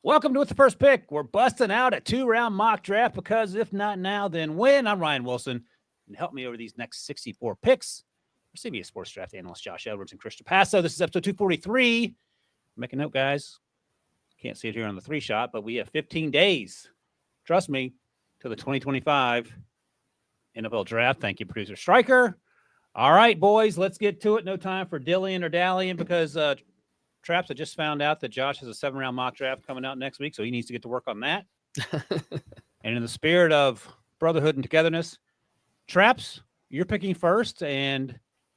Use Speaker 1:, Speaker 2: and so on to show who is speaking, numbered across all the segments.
Speaker 1: Welcome to With the First Pick. We're busting out a 2-round mock draft because if not now, then when? I'm Ryan Wilson. And help me over these next 64 picks. Our CBS Sports Draft analyst Josh Edwards and Chris Trapasso. This is episode 243. Make a note, guys. Can't see it here on the 3-shot, but we have 15 days. Trust me, to the 2025 NFL Draft. Thank you, producer Stryker. All right, boys, let's get to it. No time for dillying or dallying because Traps, I just found out that Josh has a 7-round mock draft coming out next week, so he needs to get to work on that. And in the spirit of brotherhood and togetherness, Traps, you're picking first, and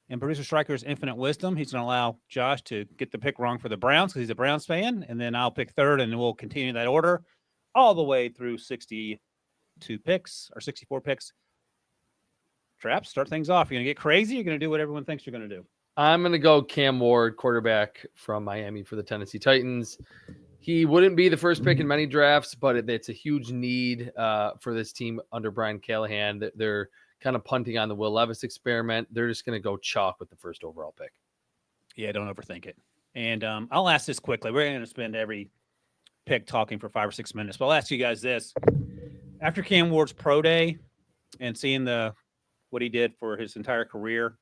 Speaker 1: in producer Stryker's infinite wisdom, he's going to allow Josh to get the pick wrong for the Browns because he's a Browns fan, and then I'll pick third, and we'll continue that order all the way through 62 picks or 64 picks. Traps, start things off. You're going to get crazy? You're going to do what everyone thinks you're going to do?
Speaker 2: I'm going to go Cam Ward, quarterback from Miami for the Tennessee Titans. He wouldn't be the first pick in many drafts, but it's a huge need for this team under Brian Callahan. They're kind of punting on the Will Levis experiment. They're just going to go chalk with the first overall pick.
Speaker 1: Yeah, don't overthink it. And I'll ask this quickly. We're going to spend every pick talking for 5 or 6 minutes, but I'll ask you guys this. After Cam Ward's pro day and seeing what he did for his entire career,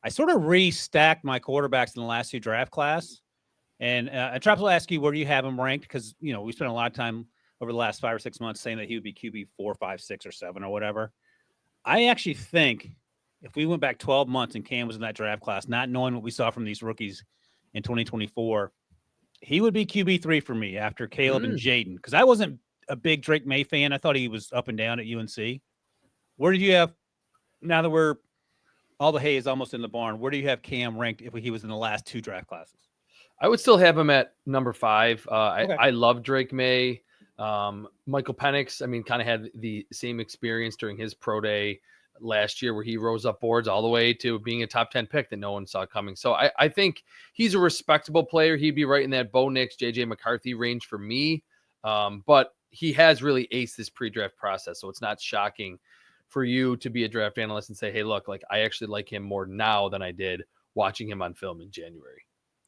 Speaker 1: I sort of restacked my quarterbacks in the last 2 draft class. And Traps will ask you where do you have him ranked because, you know, we spent a lot of time over the last 5 or 6 months saying that he would be QB 4, 5, 6, or 7 or whatever. I actually think if we went back 12 months and Cam was in that draft class, not knowing what we saw from these rookies in 2024, he would be QB 3 for me after Caleb and Jaden because I wasn't a big Drake May fan. I thought he was up and down at UNC. Where did you have, now that all the hay is almost in the barn, where do you have Cam ranked if he was in the last 2 draft classes?
Speaker 2: I would still have him at number 5.
Speaker 1: Okay.
Speaker 2: I love Drake May. Michael Penix, I mean, kind of had the same experience during his pro day last year where he rose up boards all the way to being a top 10 pick that no one saw coming. So I think he's a respectable player. He'd be right in that Bo Nix, JJ McCarthy range for me. But he has really aced this pre-draft process. So it's not shocking for you to be a draft analyst and say, hey, look, like I actually like him more now than I did watching him on film in January.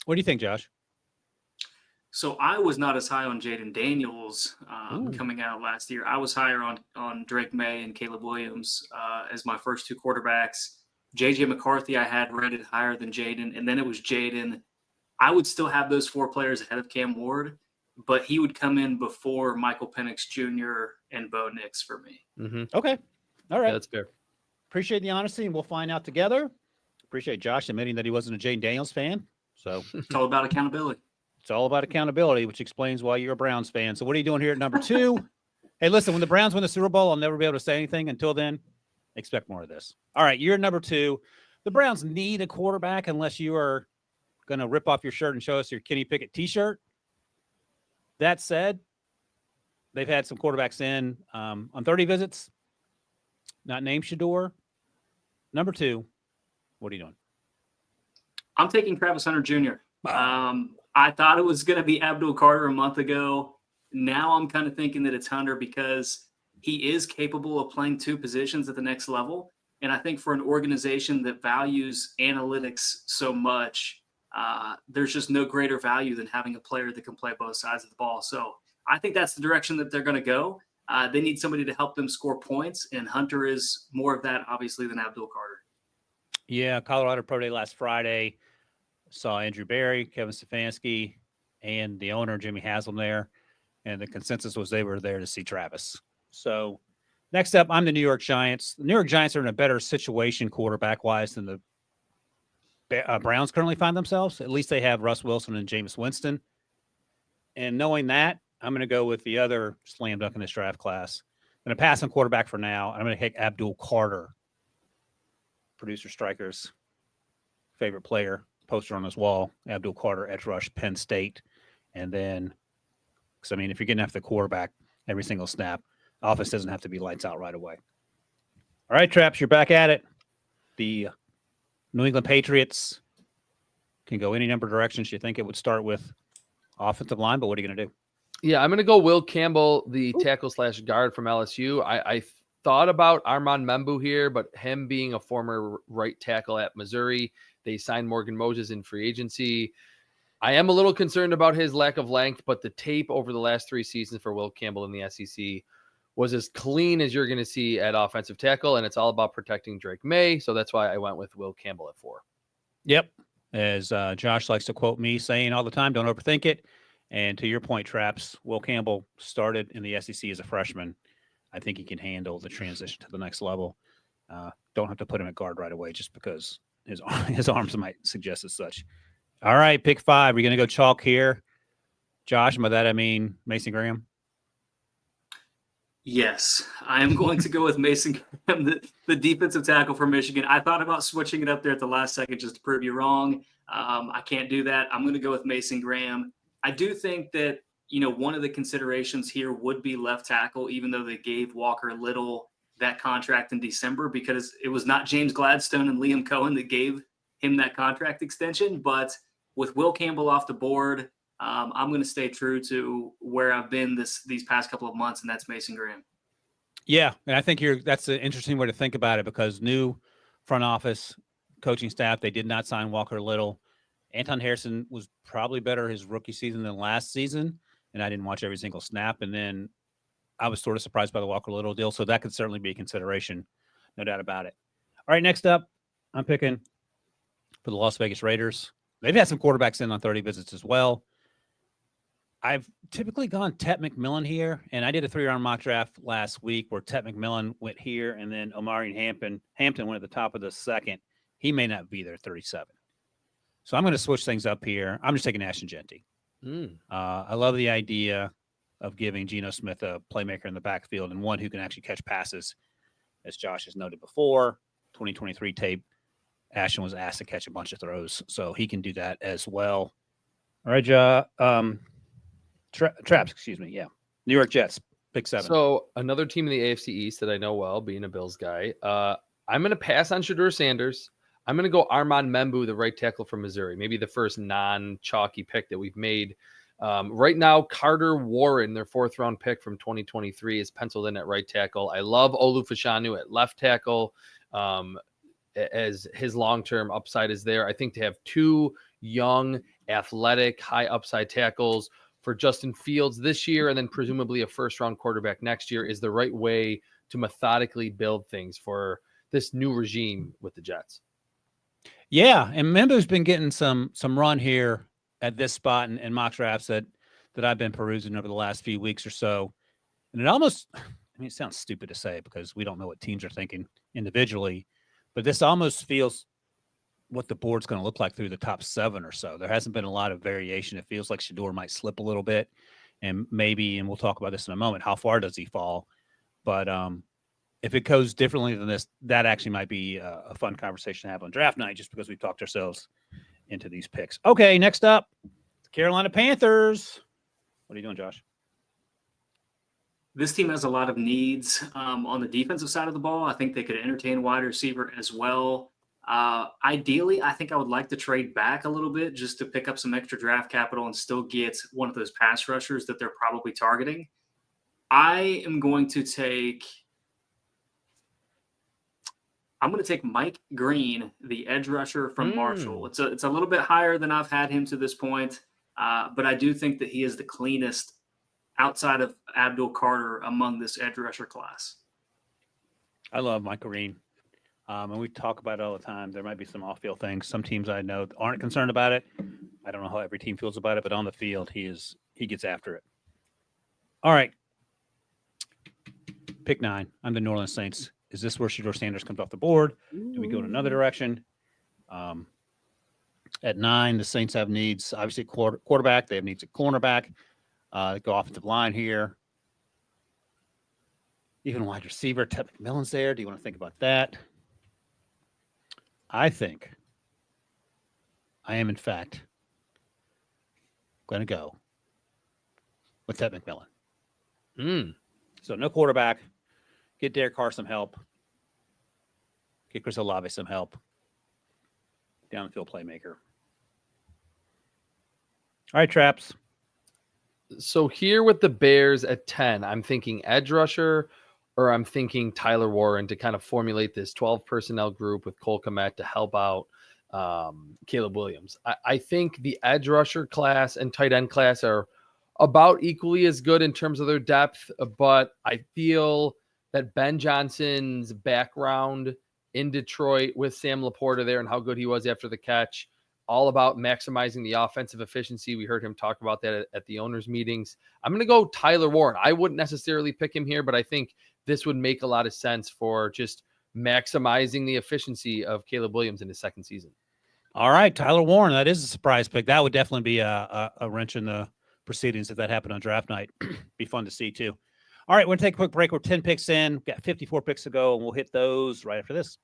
Speaker 1: What do you think, Josh?
Speaker 3: So I was not as high on Jaden Daniels coming out last year. I was higher on Drake May and Caleb Williams as my first 2 quarterbacks. JJ McCarthy I had rated higher than Jaden, and then it was Jaden. I would still have those 4 players ahead of Cam Ward, but he would come in before Michael Penix Jr. and Bo Nix for me.
Speaker 2: Mm-hmm.
Speaker 1: Okay. All right.
Speaker 2: Yeah, that's fair.
Speaker 1: Appreciate the honesty, and we'll find out together. Appreciate Josh admitting that he wasn't a Jaden Daniels fan. So
Speaker 3: it's all about accountability.
Speaker 1: It's all about accountability, which explains why you're a Browns fan. So what are you doing here at number 2? Hey, listen, when the Browns win the Super Bowl, I'll never be able to say anything. Until then, expect more of this. All right, you're at number 2. The Browns need a quarterback unless you are going to rip off your shirt and show us your Kenny Pickett T-shirt. That said, they've had some quarterbacks in on 30 visits. Not named Shador. Number 2, what are you doing?
Speaker 3: I'm taking Travis Hunter Jr. I thought it was going to be Abdul Carter a month ago. Now I'm kind of thinking that it's Hunter because he is capable of playing 2 positions at the next level. And I think for an organization that values analytics so much, there's just no greater value than having a player that can play both sides of the ball. So I think that's the direction that they're going to go. They need somebody to help them score points, and Hunter is more of that, obviously, than Abdul Carter.
Speaker 1: Yeah, Colorado Pro Day last Friday. Saw Andrew Berry, Kevin Stefanski, and the owner, Jimmy Haslam, there. And the consensus was they were there to see Travis. So next up, I'm the New York Giants. The New York Giants are in a better situation quarterback-wise than the Browns currently find themselves. At least they have Russ Wilson and Jameis Winston. And knowing that, I'm going to go with the other slam dunk in this draft class. I'm going to pass on quarterback for now. I'm going to take Abdul Carter, producer Stryker's favorite player, poster on his wall, Abdul Carter, edge rush, Penn State. And then, because, I mean, if you're getting after the quarterback every single snap, offense doesn't have to be lights out right away. All right, Traps, you're back at it. The New England Patriots can go any number of directions. You think it would start with offensive line, but what are you going to do?
Speaker 2: Yeah, I'm going to go Will Campbell, the tackle/guard from LSU. I thought about Armand Membu here, but him being a former right tackle at Missouri, they signed Morgan Moses in free agency. I am a little concerned about his lack of length, but the tape over the last 3 seasons for Will Campbell in the SEC was as clean as you're going to see at offensive tackle, and it's all about protecting Drake May. So that's why I went with Will Campbell at 4.
Speaker 1: Yep. As Josh likes to quote me saying all the time, don't overthink it. And to your point, Traps, Will Campbell started in the SEC as a freshman. I think he can handle the transition to the next level. Don't have to put him at guard right away just because his arms might suggest as such. All right, pick 5. We're going to go chalk here. Josh, by that I mean Mason Graham.
Speaker 3: Yes, I am going to go with Mason Graham, the defensive tackle for Michigan. I thought about switching it up there at the last second just to prove you wrong. I can't do that. I'm going to go with Mason Graham. I do think that, one of the considerations here would be left tackle, even though they gave Walker Little that contract in December, because it was not James Gladstone and Liam Cohen that gave him that contract extension. But with Will Campbell off the board, I'm going to stay true to where I've been these past couple of months, and that's Mason Graham.
Speaker 1: Yeah, and I think that's an interesting way to think about it because new front office coaching staff, they did not sign Walker Little. Anton Harrison was probably better his rookie season than last season, and I didn't watch every single snap. And then I was sort of surprised by the Walker Little deal, so that could certainly be a consideration, no doubt about it. All right, next up, I'm picking for the Las Vegas Raiders. They've had some quarterbacks in on 30 visits as well. I've typically gone Tet McMillan here, and I did a 3-round mock draft last week where Tet McMillan went here, and then Omari Hampton went at the top of the second. He may not be there 37. So I'm going to switch things up here. I'm just taking Ashton Genty. I love the idea of giving Geno Smith a playmaker in the backfield and one who can actually catch passes. As Josh has noted before, 2023 tape, Ashton was asked to catch a bunch of throws, so he can do that as well. All right, Traps, excuse me. Yeah. New York Jets, pick 7.
Speaker 2: So another team in the AFC East that I know well, being a Bills guy. I'm going to pass on Shedeur Sanders. I'm going to go Armand Membu, the right tackle from Missouri, maybe the first non-chalky pick that we've made. Right now, Carter Warren, their 4th-round pick from 2023, is penciled in at right tackle. I love Olu Fashanu at left tackle as his long-term upside is there. I think to have 2 young, athletic, high upside tackles for Justin Fields this year and then presumably a 1st-round quarterback next year is the right way to methodically build things for this new regime with the Jets.
Speaker 1: Yeah, and Membu's been getting some run here at this spot in mock drafts that I've been perusing over the last few weeks or so. And it almost, it sounds stupid to say because we don't know what teams are thinking individually, but this almost feels what the board's going to look like through the top 7 or so. There hasn't been a lot of variation. It feels like Shedeur might slip a little bit, and maybe, and we'll talk about this in a moment, how far does he fall? But if it goes differently than this, that actually might be a fun conversation to have on draft night just because we've talked ourselves into these picks. Okay, next up, the Carolina Panthers. What are you doing, Josh?
Speaker 3: This team has a lot of needs on the defensive side of the ball. I think they could entertain wide receiver as well. Ideally, I think I would like to trade back a little bit just to pick up some extra draft capital and still get one of those pass rushers that they're probably targeting. I'm going to take Mike Green, the edge rusher from Marshall. It's a little bit higher than I've had him to this point, but I do think that he is the cleanest outside of Abdul Carter among this edge rusher class.
Speaker 1: I love Mike Green. And we talk about it all the time. There might be some off-field things. Some teams I know aren't concerned about it. I don't know how every team feels about it, but on the field, he gets after it. All right. Pick 9. I'm the New Orleans Saints. Is this where Shedeur Sanders comes off the board? Do we go in another direction? At 9, the Saints have needs. Obviously, quarterback. They have needs at cornerback. Go offensive line here. Even wide receiver. Tet McMillan's there. Do you want to think about that? I think I am, in fact, going to go with Tet McMillan. So no quarterback. Get Derek Carr some help. Get Chris Olave some help. Down the field playmaker. All right, Traps.
Speaker 2: So here with the Bears at 10, I'm thinking edge rusher, or I'm thinking Tyler Warren to kind of formulate this 12 personnel group with Cole Kmet to help out Caleb Williams. I think the edge rusher class and tight end class are about equally as good in terms of their depth, but I feel that Ben Johnson's background in Detroit with Sam Laporta there and how good he was after the catch, all about maximizing the offensive efficiency. We heard him talk about that at the owners' meetings. I'm going to go Tyler Warren. I wouldn't necessarily pick him here, but I think this would make a lot of sense for just maximizing the efficiency of Caleb Williams in his second season.
Speaker 1: All right, Tyler Warren. That is a surprise pick. That would definitely be a wrench in the proceedings if that happened on draft night. Be fun to see too. All right, we're going to take a quick break. We're 10 picks in. We've got 54 picks to go, and we'll hit those right after this.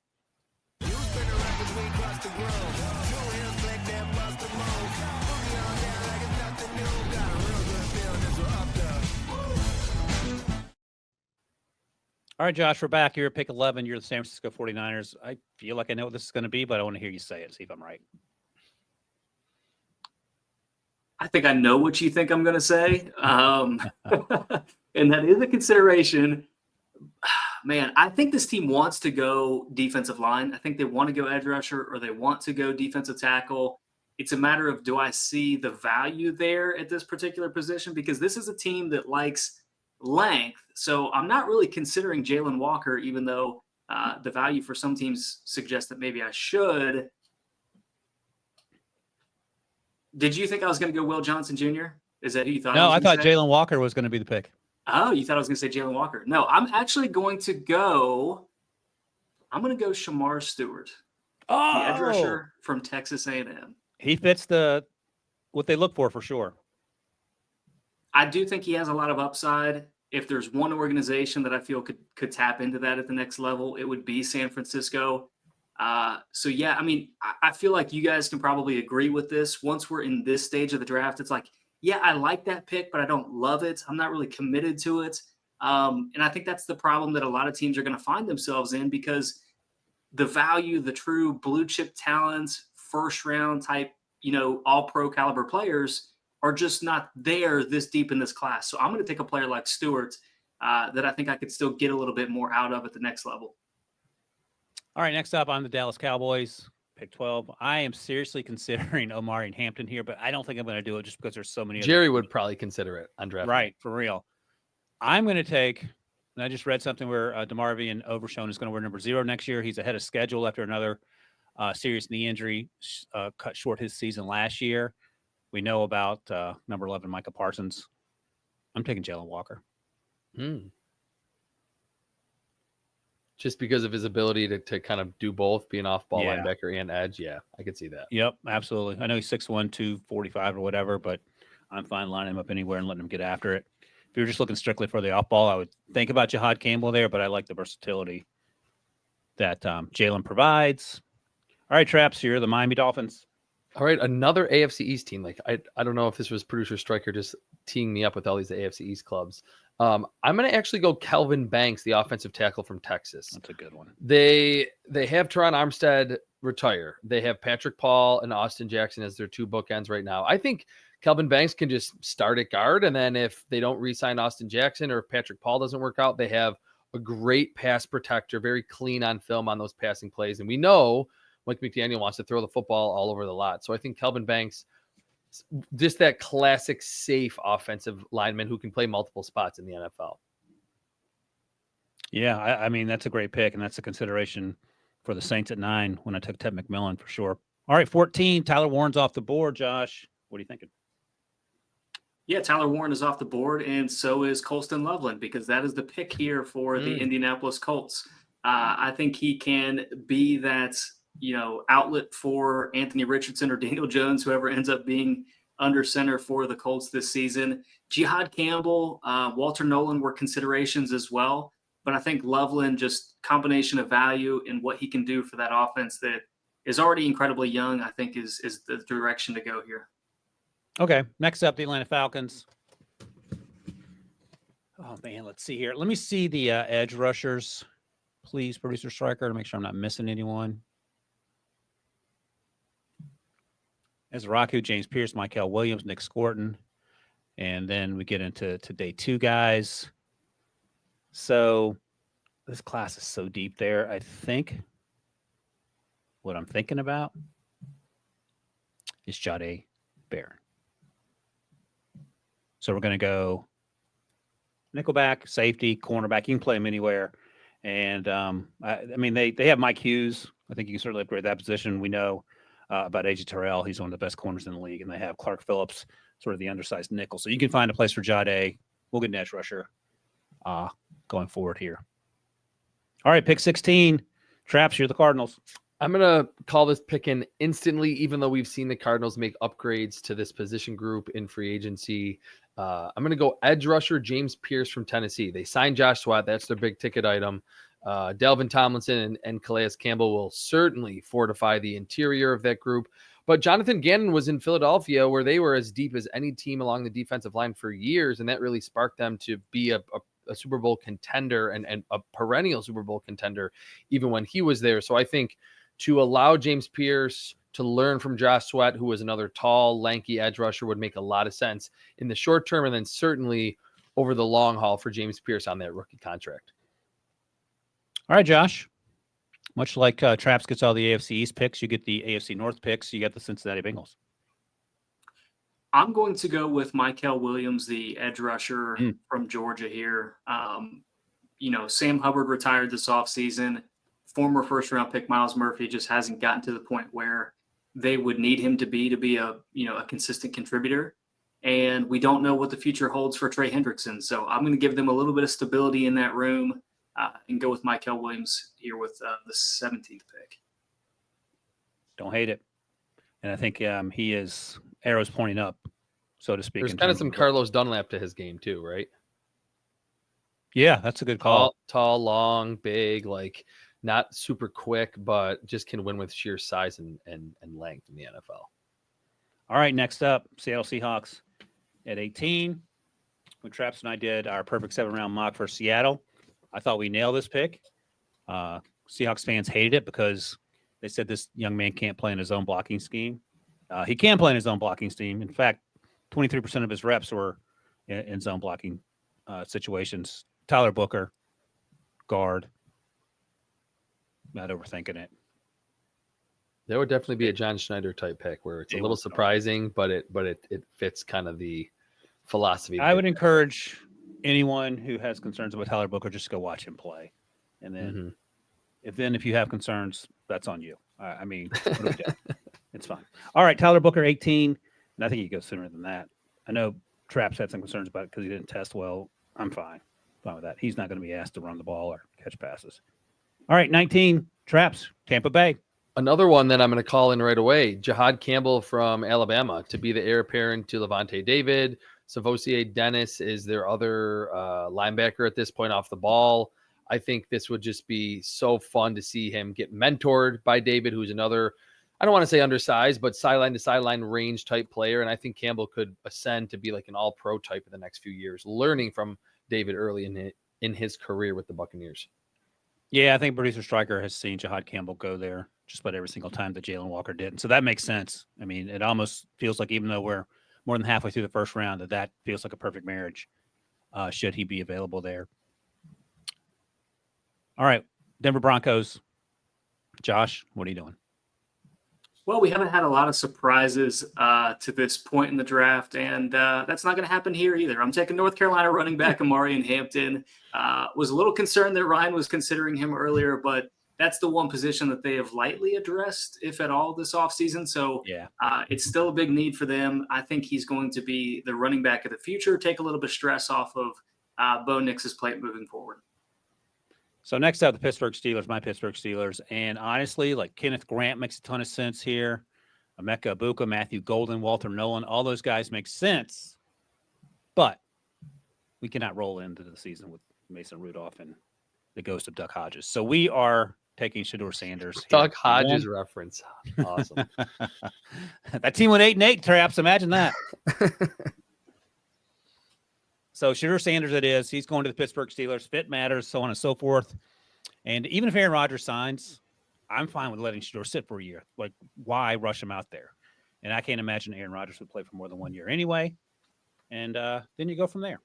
Speaker 1: All right, Josh, we're back here at pick 11. You're the San Francisco 49ers. I feel like I know what this is going to be, but I want to hear you say it, see if I'm right.
Speaker 3: I think I know what you think I'm going to say. And that is a consideration. Man, I think this team wants to go defensive line. I think they want to go edge rusher or they want to go defensive tackle. It's a matter of, do I see the value there at this particular position? Because this is a team that likes length. So I'm not really considering Jalen Walker, even though the value for some teams suggests that maybe I should. Did you think I was going to go Will Johnson Jr.? Is that who you thought?
Speaker 1: No, I thought Jalen Walker was going to be the pick.
Speaker 3: Oh, you thought I was going to say Jalen Walker. No, I'm actually going to go Shamar Stewart, the edge rusher from Texas A&M.
Speaker 1: He fits what they look for sure.
Speaker 3: I do think he has a lot of upside. If there's one organization that I feel could tap into that at the next level, it would be San Francisco. So yeah, I mean, I feel like you guys can probably agree with this. Once we're in this stage of the draft, it's like, yeah, I like that pick, but I don't love it. I'm not really committed to it. And I think that's the problem that a lot of teams are going to find themselves in, because the value, the true blue chip talents, first round type, all pro caliber players are just not there this deep in this class. So I'm going to take a player like Stewart that I think I could still get a little bit more out of at the next level.
Speaker 1: All right, next up, I'm the Dallas Cowboys, pick 12. I am seriously considering Omari Hampton here, but I don't think I'm going to do it just because there's so many.
Speaker 2: Jerry would probably consider it on draft.
Speaker 1: Right, for real. I'm going to take, and I just read something where DeMarvion Overshown is going to wear number 0 next year. He's ahead of schedule after another serious knee injury cut short his season last year. We know about number 11, Micah Parsons. I'm taking Jalen Walker.
Speaker 2: Just because of his ability to kind of do both, be an off-ball linebacker and edge. Yeah, I could see that.
Speaker 1: Yep, absolutely. I know he's 6'1", 245 or whatever, but I'm fine lining him up anywhere and letting him get after it. If you're just looking strictly for the off-ball, I would think about Jihad Campbell there, but I like the versatility that Jalen provides. All right, Traps, you're the Miami Dolphins.
Speaker 2: All right, another AFC East team. Like I don't know if this was producer Stryker just teeing me up with all these AFC East clubs. I'm going to actually go Kelvin Banks, the offensive tackle from Texas.
Speaker 1: That's a good one.
Speaker 2: They have Teron Armstead retire. They have Patrick Paul and Austin Jackson as their two bookends right now. I think Kelvin Banks can just start at guard, and then if they don't re-sign Austin Jackson or if Patrick Paul doesn't work out, they have a great pass protector, very clean on film on those passing plays. And we know Mike McDaniel wants to throw the football all over the lot. So I think Kelvin Banks, just that classic safe offensive lineman who can play multiple spots in the NFL.
Speaker 1: Yeah, I mean, that's a great pick, and that's a consideration for the Saints at 9 when I took Ted McMillan for sure. All right, 14, Tyler Warren's off the board. Josh, what are you thinking?
Speaker 3: Yeah, Tyler Warren is off the board, and so is Colston Loveland, because that is the pick here for the Indianapolis Colts. I think he can be that outlet for Anthony Richardson or Daniel Jones, whoever ends up being under center for the Colts this season. Jihad Campbell, Walter Nolan were considerations as well, but I think Loveland, just combination of value and what he can do for that offense that is already incredibly young, I think is the direction to go here.
Speaker 1: Okay, next up, the Atlanta Falcons. Oh, man, let's see here. Let me see the edge rushers, please, producer Stryker, to make sure I'm not missing anyone. Ezraku, James Pierce, Michael Williams, Nick Scorton. And then we get into day 2 guys. So this class is so deep there. I think what I'm thinking about is Jahdae Barron. So we're going to go nickelback, safety, cornerback. You can play him anywhere. And, I mean, they have Mike Hughes. I think you can certainly upgrade that position. We know about A.J. Terrell. He's one of the best corners in the league. And they have Clark Phillips, sort of the undersized nickel. So you can find a place for Jahdae. We'll get an edge rusher going forward here. All right, pick 16. Traps, you're the Cardinals.
Speaker 2: I'm going to call this pick in instantly, even though we've seen the Cardinals make upgrades to this position group in free agency. I'm going to go edge rusher James Pierce from Tennessee. They signed Josh Sweat. That's their big ticket item. Delvin Tomlinson and Calais Campbell will certainly fortify the interior of that group. But Jonathan Gannon was in Philadelphia, where they were as deep as any team along the defensive line for years, and that really sparked them to be a Super Bowl contender and a perennial Super Bowl contender even when he was there. So I think to allow James Pierce to learn from Josh Sweat, who was another tall, lanky edge rusher, would make a lot of sense in the short term, and then certainly over the long haul for James Pierce on that rookie contract.
Speaker 1: All right, Josh. Much like Traps gets all the AFC East picks, you get the AFC North picks. You get the Cincinnati Bengals.
Speaker 3: I'm going to go with Mykel Williams, the edge rusher from Georgia here. Sam Hubbard retired this offseason. Former first-round pick Miles Murphy just hasn't gotten to the point where they would need him to be a consistent contributor. And we don't know what the future holds for Trey Hendrickson. So I'm going to give them a little bit of stability in that room and go with Mykel Williams here with the 17th pick.
Speaker 1: Don't hate it. And I think he is arrows pointing up, so to speak.
Speaker 2: There's kind of some Carlos Dunlap to his game too, right?
Speaker 1: Yeah, that's a good call.
Speaker 2: Tall, long, big, like not super quick, but just can win with sheer size and length in the NFL.
Speaker 1: All right, next up, Seattle Seahawks at 18. When Traps and I did our perfect 7-round mock for Seattle, I thought we nailed this pick. Seahawks fans hated it because they said this young man can't play in his own blocking scheme. He can play in his own blocking scheme. In fact, 23% of his reps were in zone blocking situations. Tyler Booker, guard. Not overthinking it.
Speaker 2: There would definitely be a John Schneider type pick where it's a little surprising, but it fits kind of the philosophy.
Speaker 1: I would encourage anyone who has concerns about Tyler Booker just go watch him play, and then if you have concerns, that's on you. I mean, what do we do? It's fine. All right, Tyler Booker, 18, and I think he goes sooner than that. I know Traps had some concerns about it because he didn't test well. I'm fine with that. He's not going to be asked to run the ball or catch passes. All right, 19, Traps, Tampa Bay.
Speaker 2: Another one that I'm going to call in right away, Jahad Campbell from Alabama to be the heir apparent to Levante David. Savossier Dennis is their other linebacker at this point off the ball. I think this would just be so fun to see him get mentored by David, who's another, I don't want to say undersized, but sideline to sideline range type player. And I think Campbell could ascend to be like an all-pro type in the next few years, learning from David early in his career with the Buccaneers.
Speaker 1: Yeah, I think producer Stryker has seen Jahad Campbell go there just about every single time that Jalen Walker did. And so that makes sense. I mean, it almost feels like even though we're more than halfway through the first round, that feels like a perfect marriage should he be available there. All right, Denver Broncos. Josh, what are you doing?
Speaker 3: Well, we haven't had a lot of surprises to this point in the draft, and that's not going to happen here either. I'm taking North Carolina running back Amari Hampton. Was a little concerned that Ryan was considering him earlier, but that's the one position that they have lightly addressed, if at all, this offseason. So
Speaker 1: yeah,
Speaker 3: it's still a big need for them. I think he's going to be the running back of the future, take a little bit of stress off of Bo Nix's plate moving forward.
Speaker 1: So next up, the Pittsburgh Steelers, my Pittsburgh Steelers. And honestly, like Kenneth Grant makes a ton of sense here. Emeka Ibuka, Matthew Golden, Walter Nolan, all those guys make sense. But we cannot roll into the season with Mason Rudolph and the ghost of Duck Hodges. So we are taking Shedeur Sanders.
Speaker 2: Duck Hodges reference. Awesome.
Speaker 1: That team went 8-8, Traps. Imagine that. So Shedeur Sanders it is. He's going to the Pittsburgh Steelers. Fit matters, so on and so forth. And even if Aaron Rodgers signs, I'm fine with letting Shedeur sit for a year. Like, why rush him out there? And I can't imagine Aaron Rodgers would play for more than 1 year anyway. And then you go from there.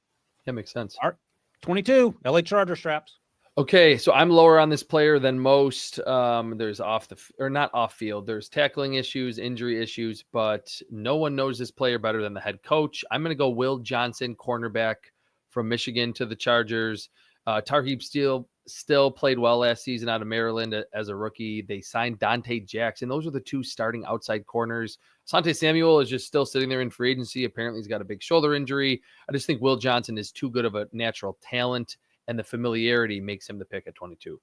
Speaker 2: That makes sense.
Speaker 1: All right, 22, LA Chargers, Traps.
Speaker 2: Okay, so I'm lower on this player than most. There's not off field. There's tackling issues, injury issues, but no one knows this player better than the head coach. I'm going to go Will Johnson, cornerback from Michigan to the Chargers. Tarheeb still played well last season out of Maryland as a rookie. They signed Dante Jackson. Those are the two starting outside corners. Asante Samuel is just still sitting there in free agency. Apparently, he's got a big shoulder injury. I just think Will Johnson is too good of a natural talent, and the familiarity makes him the pick at 22.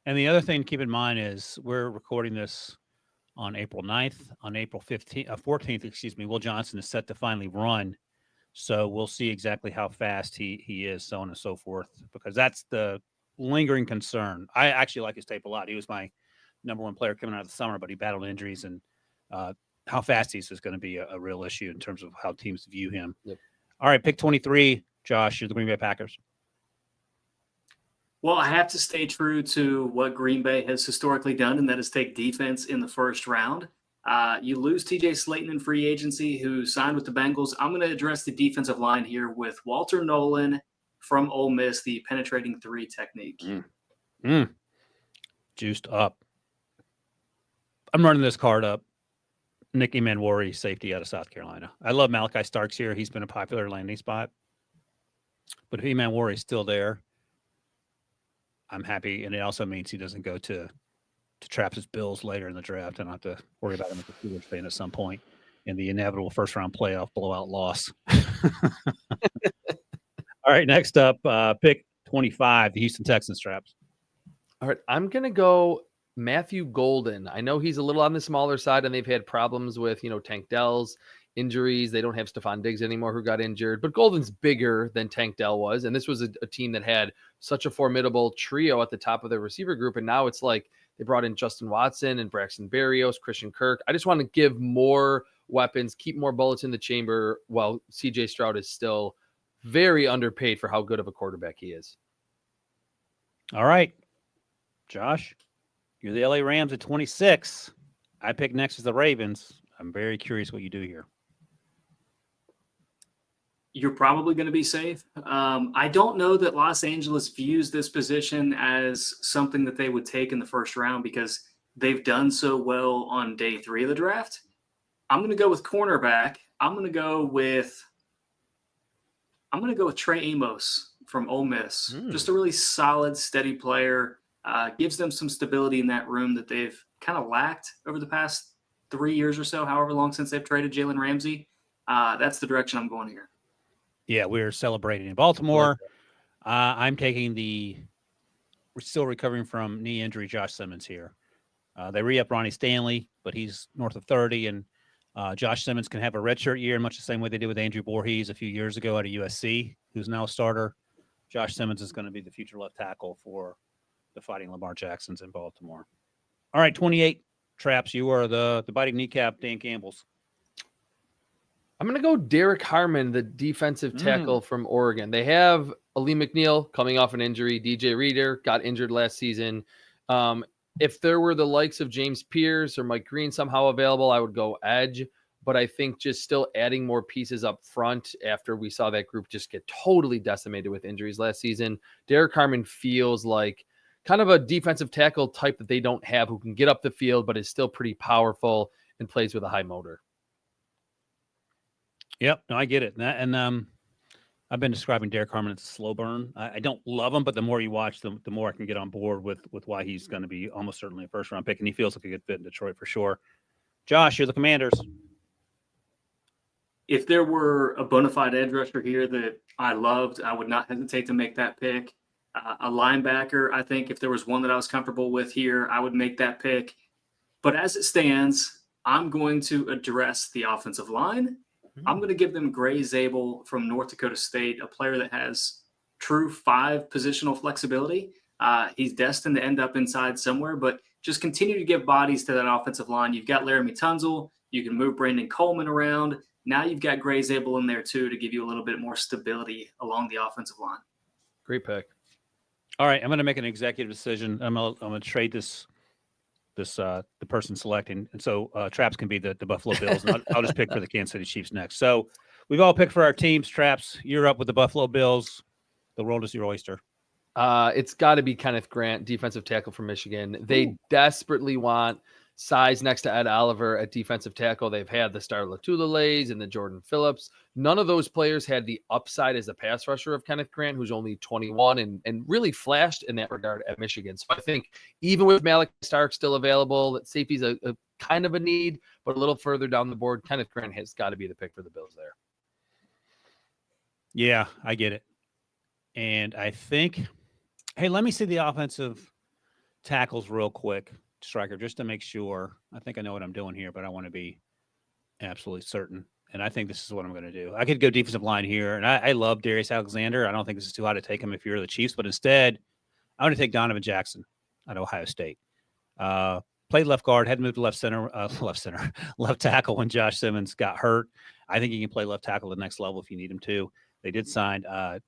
Speaker 1: And the other thing to keep in mind is we're recording this on April 9th. On April 14th, Will Johnson is set to finally run. So we'll see exactly how fast he is, so on and so forth, because that's the lingering concern. I actually like his tape a lot. He was my number one player coming out of the summer, but he battled injuries, and how fast he is going to be a real issue in terms of how teams view him.
Speaker 2: Yep.
Speaker 1: All right, pick 23, Josh. You're the Green Bay Packers.
Speaker 3: Well, I have to stay true to what Green Bay has historically done, and that is take defense in the first round. You lose TJ Slayton in free agency, who signed with the Bengals. I'm going to address the defensive line here with Walter Nolan from Ole Miss, the penetrating three technique.
Speaker 1: Juiced up. I'm running this card up. Nicky Manwari, safety out of South Carolina. I love Malachi Starks here. He's been a popular landing spot. But if Manwari is still there, I'm happy. And it also means he doesn't go to Trapp's Bills later in the draft and not have to worry about him as a Steelers fan at some point in the inevitable first-round playoff blowout loss. All right, next up, pick 25, the Houston Texans, Traps.
Speaker 2: All right, I'm going to go Matthew Golden. I know he's a little on the smaller side, and they've had problems with, Tank Dell's injuries. They don't have Stephon Diggs anymore, who got injured. But Golden's bigger than Tank Dell was, and this was a team that had such a formidable trio at the top of their receiver group, and now it's like they brought in Justin Watson and Braxton Berrios, Christian Kirk. I just want to give more weapons, keep more bullets in the chamber, while C.J. Stroud is still very underpaid for how good of a quarterback he is.
Speaker 1: All right, Josh, you're the LA Rams at 26. I pick next is the Ravens. I'm very curious what you do here.
Speaker 3: You're probably going to be safe. I don't know that Los Angeles views this position as something that they would take in the first round because they've done so well on day 3 of the draft. I'm going to go with cornerback. I'm going to go with Trey Amos from Ole Miss. Just a really solid, steady player. Gives them some stability in that room that they've kind of lacked over the past 3 years or so, however long since they've traded Jalen Ramsey. That's the direction I'm going here.
Speaker 1: Yeah, we're celebrating in Baltimore. I'm taking we're still recovering from knee injury, Josh Simmons here. They re-up Ronnie Stanley, but he's north of 30, and Josh Simmons can have a redshirt year in much the same way they did with Andrew Voorhees a few years ago out of USC, who's now a starter. Josh Simmons is going to be the future left tackle for the Fighting Lamar Jacksons in Baltimore. All right, 28, Traps. You are the biting kneecap Dan Campbell's.
Speaker 2: I'm going to go Derek Harmon, the defensive tackle from Oregon. They have Ali McNeil coming off an injury. DJ Reader got injured last season. If there were the likes of James Pierce or Mike Green somehow available, I would go edge. But I think just still adding more pieces up front after we saw that group just get totally decimated with injuries last season. Derek Harmon feels like kind of a defensive tackle type that they don't have, who can get up the field but is still pretty powerful and plays with a high motor.
Speaker 1: Yep, no, I get it. And I've been describing Derek Harmon as a slow burn. I don't love him, but the more you watch, the more I can get on board with why he's going to be almost certainly a first-round pick, and he feels like a good fit in Detroit for sure. Josh, you're the Commanders.
Speaker 3: If there were a bona fide edge rusher here that I loved, I would not hesitate to make that pick. A linebacker, I think if there was one that I was comfortable with here, I would make that pick. But as it stands, I'm going to address the offensive line. I'm going to give them Gray Zabel from North Dakota State, a player that has true 5 positional flexibility. He's destined to end up inside somewhere, but just continue to give bodies to that offensive line. You've got Laramie Tunzel. You can move Brandon Coleman around. Now you've got Gray Zabel in there too to give you a little bit more stability along the offensive line.
Speaker 2: Great pick.
Speaker 1: All right, I'm going to make an executive decision. I'm going to trade the person selecting, and so Traps can be the Buffalo Bills, and I'll just pick for the Kansas City Chiefs next. So we've all picked for our teams. Traps, you're up with the Buffalo Bills. The world is your oyster.
Speaker 2: It's got to be Kenneth Grant, defensive tackle from Michigan. They desperately want size next to Ed Oliver at defensive tackle. They've had the Star Latulales and the Jordan Phillips. None of those players had the upside as a pass rusher of Kenneth Grant, who's only 21 and really flashed in that regard at Michigan. So I think even with Malachi Stark still available, that safety's a kind of a need, but a little further down the board, Kenneth Grant has got to be the pick for the Bills there.
Speaker 1: Yeah, I get it. And I think, hey, let me see the offensive tackles real quick, Striker, just to make sure. I think I know what I'm doing here, but I want to be absolutely certain. And I think this is what I'm going to do. I could go defensive line here, and I love Darius Alexander. I don't think this is too high to take him if you're the Chiefs, but instead, I'm going to take Donovan Jackson at Ohio State. Played left guard, had to move to left tackle when Josh Simmons got hurt. I think he can play left tackle at the next level if you need him to. They did sign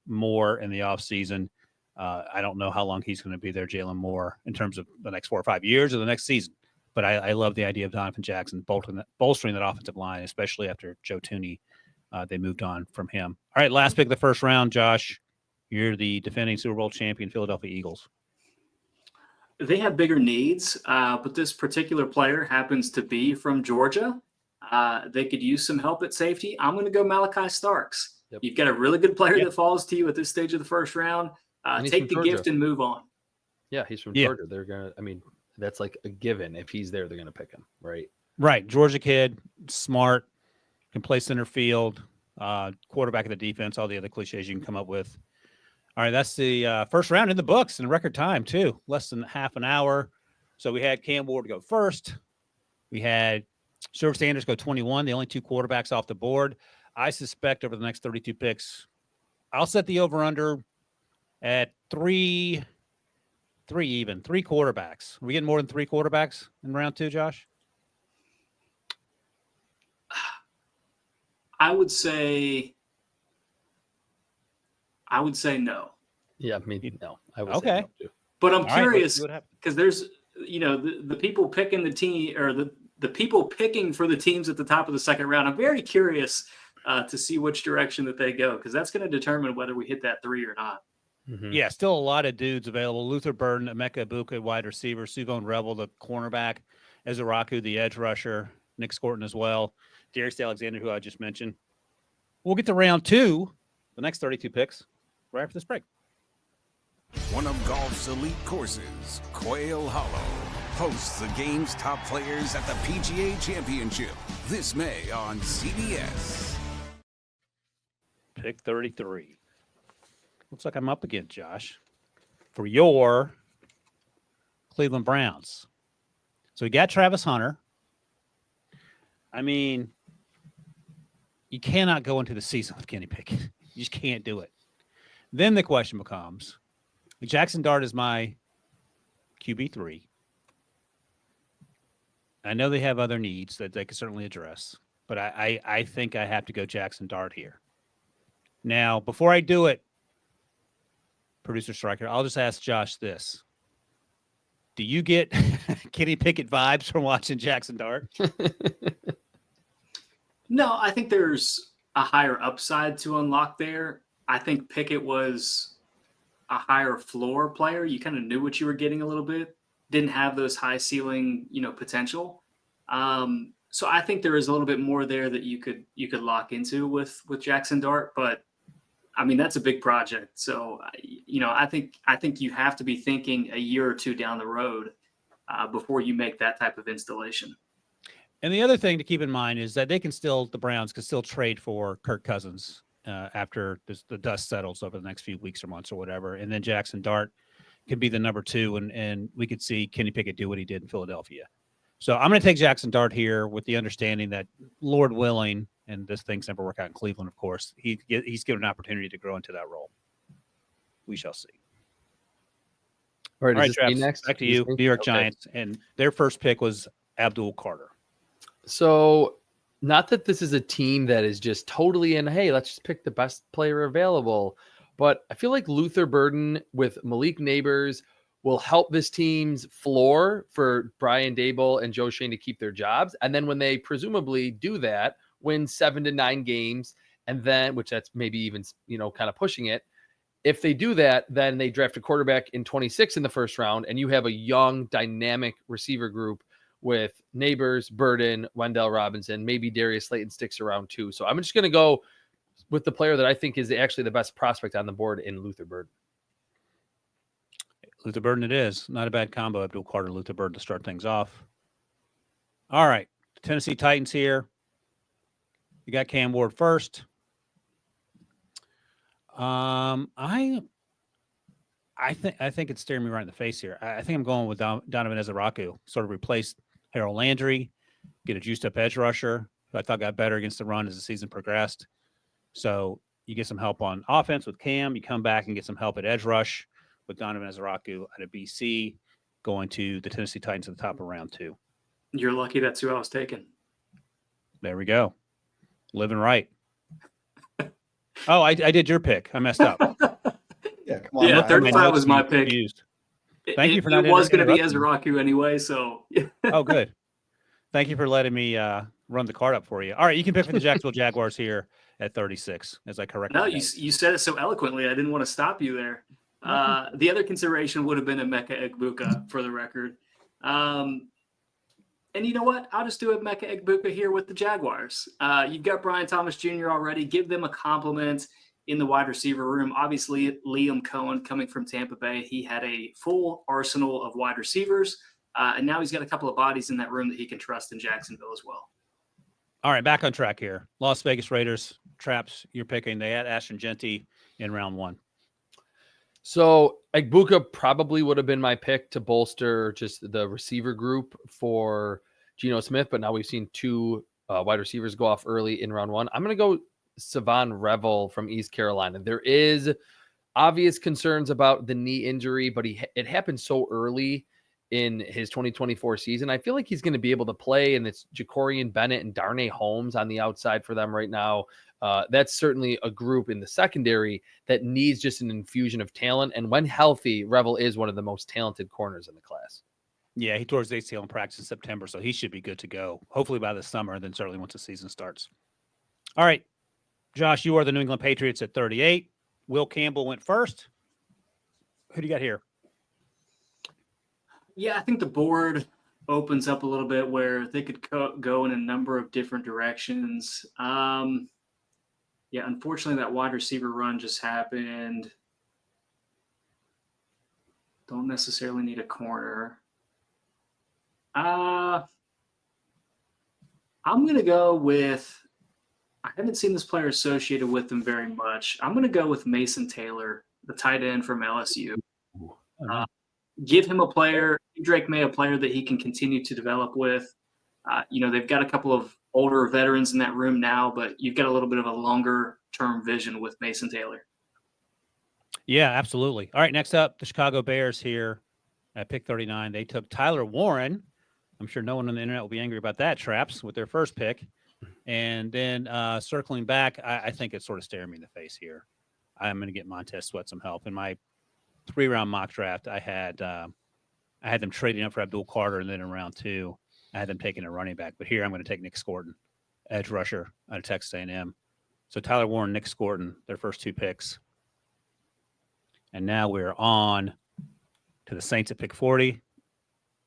Speaker 1: Moore in the offseason. I don't know how long he's going to be there, Jalen Moore, in terms of the next 4 or 5 years or the next season. But I love the idea of Donovan Jackson bolstering that offensive line, especially after Joe Thuney. They moved on from him. All right, last pick of the first round, Josh. You're the defending Super Bowl champion Philadelphia Eagles.
Speaker 3: They have bigger needs, but this particular player happens to be from Georgia. They could use some help at safety. I'm going to go Malachi Starks. Yep. You've got a really good player that falls to you at this stage of the first round. Take the gift and move on.
Speaker 2: Yeah, he's from Georgia. They're going to, that's like a given. If he's there, they're going to pick him, right?
Speaker 1: Right. Georgia kid, smart, can play center field, quarterback of the defense, all the other cliches you can come up with. All right, that's the first round in the books in record time, too. Less than half an hour. So we had Cam Ward go first. We had Sherwood Sanders go 21, the only 2 quarterbacks off the board. I suspect over the next 32 picks, I'll set the over-under at 3 quarterbacks. Are we getting more than 3 quarterbacks in round 2, Josh?
Speaker 3: I would say no.
Speaker 2: Yeah, maybe no. I would
Speaker 1: say
Speaker 2: no too.
Speaker 3: But I'm curious because there's, the people picking the team or the people picking for the teams at the top of the second round. I'm very curious to see which direction that they go, because that's going to determine whether we hit that 3 or not.
Speaker 1: Mm-hmm. Yeah, still a lot of dudes available. Luther Burden, Emeka Ibuka, wide receiver, Suvone Rebel, the cornerback, Ezeraku, the edge rusher, Nick Scorton as well, Darius Alexander, who I just mentioned. We'll get to round 2, the next 32 picks, right after this break.
Speaker 4: One of golf's elite courses, Quail Hollow, hosts the game's top players at the PGA Championship this May on CBS.
Speaker 1: Pick 33. Looks like I'm up again, Josh, for your Cleveland Browns. So we got Travis Hunter. You cannot go into the season with Kenny Pickett. You just can't do it. Then the question becomes, Jackson Dart is my QB3. I know they have other needs that they could certainly address, but I think I have to go Jackson Dart here. Now, before I do it, Producer Striker, I'll just ask Josh this. Do you get Kenny Pickett vibes from watching Jackson Dart?
Speaker 3: No, I think there's a higher upside to unlock there. I think Pickett was a higher floor player. You kind of knew what you were getting a little bit. Didn't have those high ceiling, potential. So I think there is a little bit more there that you could lock into with Jackson Dart, but that's a big project. So, I think you have to be thinking a year or 2 down the road before you make that type of installation.
Speaker 1: And the other thing to keep in mind is that the Browns can still trade for Kirk Cousins after the dust settles over the next few weeks or months or whatever. And then Jackson Dart could be the number 2, and we could see Kenny Pickett do what he did in Philadelphia. So I'm going to take Jackson Dart here with the understanding that, Lord willing, and this thing's never work out in Cleveland, of course, he's given an opportunity to grow into that role. We shall see.
Speaker 2: All right,
Speaker 1: Travis, next? Back to you, New York Giants, and their first pick was Abdul Carter.
Speaker 2: So, not that this is a team that is just totally in, hey, let's just pick the best player available, but I feel like Luther Burden with Malik Neighbors will help this team's floor for Brian Daboll and Joe Schoen to keep their jobs. And then when they presumably do that, win 7 to 9 games, and then, which that's maybe even, kind of pushing it, if they do that, then they draft a quarterback in 26 in the first round, and you have a young, dynamic receiver group with Neighbors, Burden, Wendell Robinson, maybe Darius Slayton sticks around too. So I'm just going to go with the player that I think is actually the best prospect on the board in Luther Burden.
Speaker 1: Luther Burden it is. Not a bad combo, Abdul Carter, Luther Burden to start things off. All right. Tennessee Titans here. You got Cam Ward first. I think it's staring me right in the face here. I think I'm going with Donovan Ezeraku. Sort of replaced Harold Landry, get a juiced up edge rusher who I thought got better against the run as the season progressed. So you get some help on offense with Cam. You come back and get some help at edge rush with Donovan Ezeraku out of BC, going to the Tennessee Titans at the top of round 2.
Speaker 3: You're lucky that's who I was taking.
Speaker 1: There we go. Living right. Oh, I did your pick. I messed up.
Speaker 5: Yeah, come on.
Speaker 3: Yeah,
Speaker 5: man.
Speaker 3: 35 was my pick.
Speaker 1: Confused. Thank you for not
Speaker 3: It was going to be
Speaker 1: interrupting me.
Speaker 3: Ezeraku anyway, so.
Speaker 1: Oh, good. Thank you for letting me run the card up for you. All right, you can pick for the Jacksonville Jaguars here at 36, as I correctly.
Speaker 3: No, you said it so eloquently. I didn't want to stop you there. The other consideration would have been Emeka Egbuka, for the record. And you know what? I'll just do Emeka Egbuka here with the Jaguars. You've got Brian Thomas Jr. already. Give them a compliment in the wide receiver room. Obviously, Liam Cohen coming from Tampa Bay. He had a full arsenal of wide receivers, and now he's got a couple of bodies in that room that he can trust in Jacksonville as well.
Speaker 1: All right, back on track here. Las Vegas Raiders, Traps, you're picking. They had Ashton Genty in round 1.
Speaker 2: So Egbuka probably would have been my pick to bolster just the receiver group for Geno Smith, but now we've seen 2 wide receivers go off early in round 1. I'm going to go Savon Revel from East Carolina. There is obvious concerns about the knee injury, but it happened so early in his 2024 season. I feel like he's going to be able to play, and it's Jacorian Bennett and Darnay Holmes on the outside for them right now. That's certainly a group in the secondary that needs just an infusion of talent. And when healthy, Revel is one of the most talented corners in the class.
Speaker 1: Yeah, he tore his ACL in practice in September, so he should be good to go, hopefully by the summer, and then certainly once the season starts. All right, Josh, you are the New England Patriots at 38. Will Campbell went first. Who do you got here?
Speaker 3: Yeah, I think the board opens up a little bit where they could go in a number of different directions. Yeah, unfortunately, that wide receiver run just happened. Don't necessarily need a corner. I'm going to go with, I haven't seen this player associated with them very much. I'm going to go with Mason Taylor, the tight end from LSU. Give him a player, Drake May, a player that he can continue to develop with. They've got a couple of older veterans in that room now, but you've got a little bit of a longer-term vision with Mason Taylor.
Speaker 1: Yeah, absolutely. All right, next up, the Chicago Bears here at pick 39. They took Tyler Warren. I'm sure no one on the internet will be angry about that, Traps, with their first pick. And then circling back, I think it's sort of staring me in the face here. I'm going to get Montez Sweat some help. In my 3-round mock draft, I had them trading up for Abdul Carter, and then in round 2, I had them taking a running back. But here I'm going to take Nick Scorton, edge rusher out of Texas A&M. So Tyler Warren, Nick Scorton, their first 2 picks. And now we're on to the Saints at pick 40.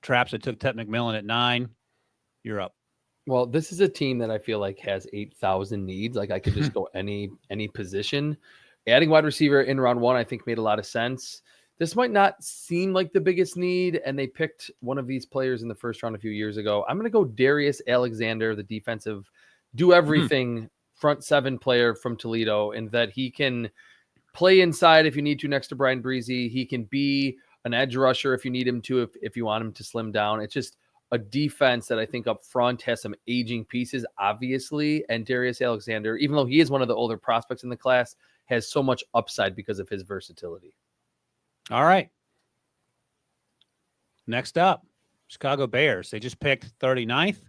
Speaker 1: Traps, that took Ted McMillan at 9. You're up.
Speaker 2: Well, this is a team that I feel like has 8,000 needs. Like I could just go any position. Adding wide receiver in round 1, I think made a lot of sense. This might not seem like the biggest need, and they picked one of these players in the first round a few years ago. I'm going to go Darius Alexander, the defensive do-everything front 7 player from Toledo, in that he can play inside if you need to next to Brian Breezy. He can be an edge rusher if you need him to, if you want him to slim down. It's just a defense that I think up front has some aging pieces, obviously, and Darius Alexander, even though he is one of the older prospects in the class, has so much upside because of his versatility.
Speaker 1: All right. Next up, Chicago Bears. They just picked 39th.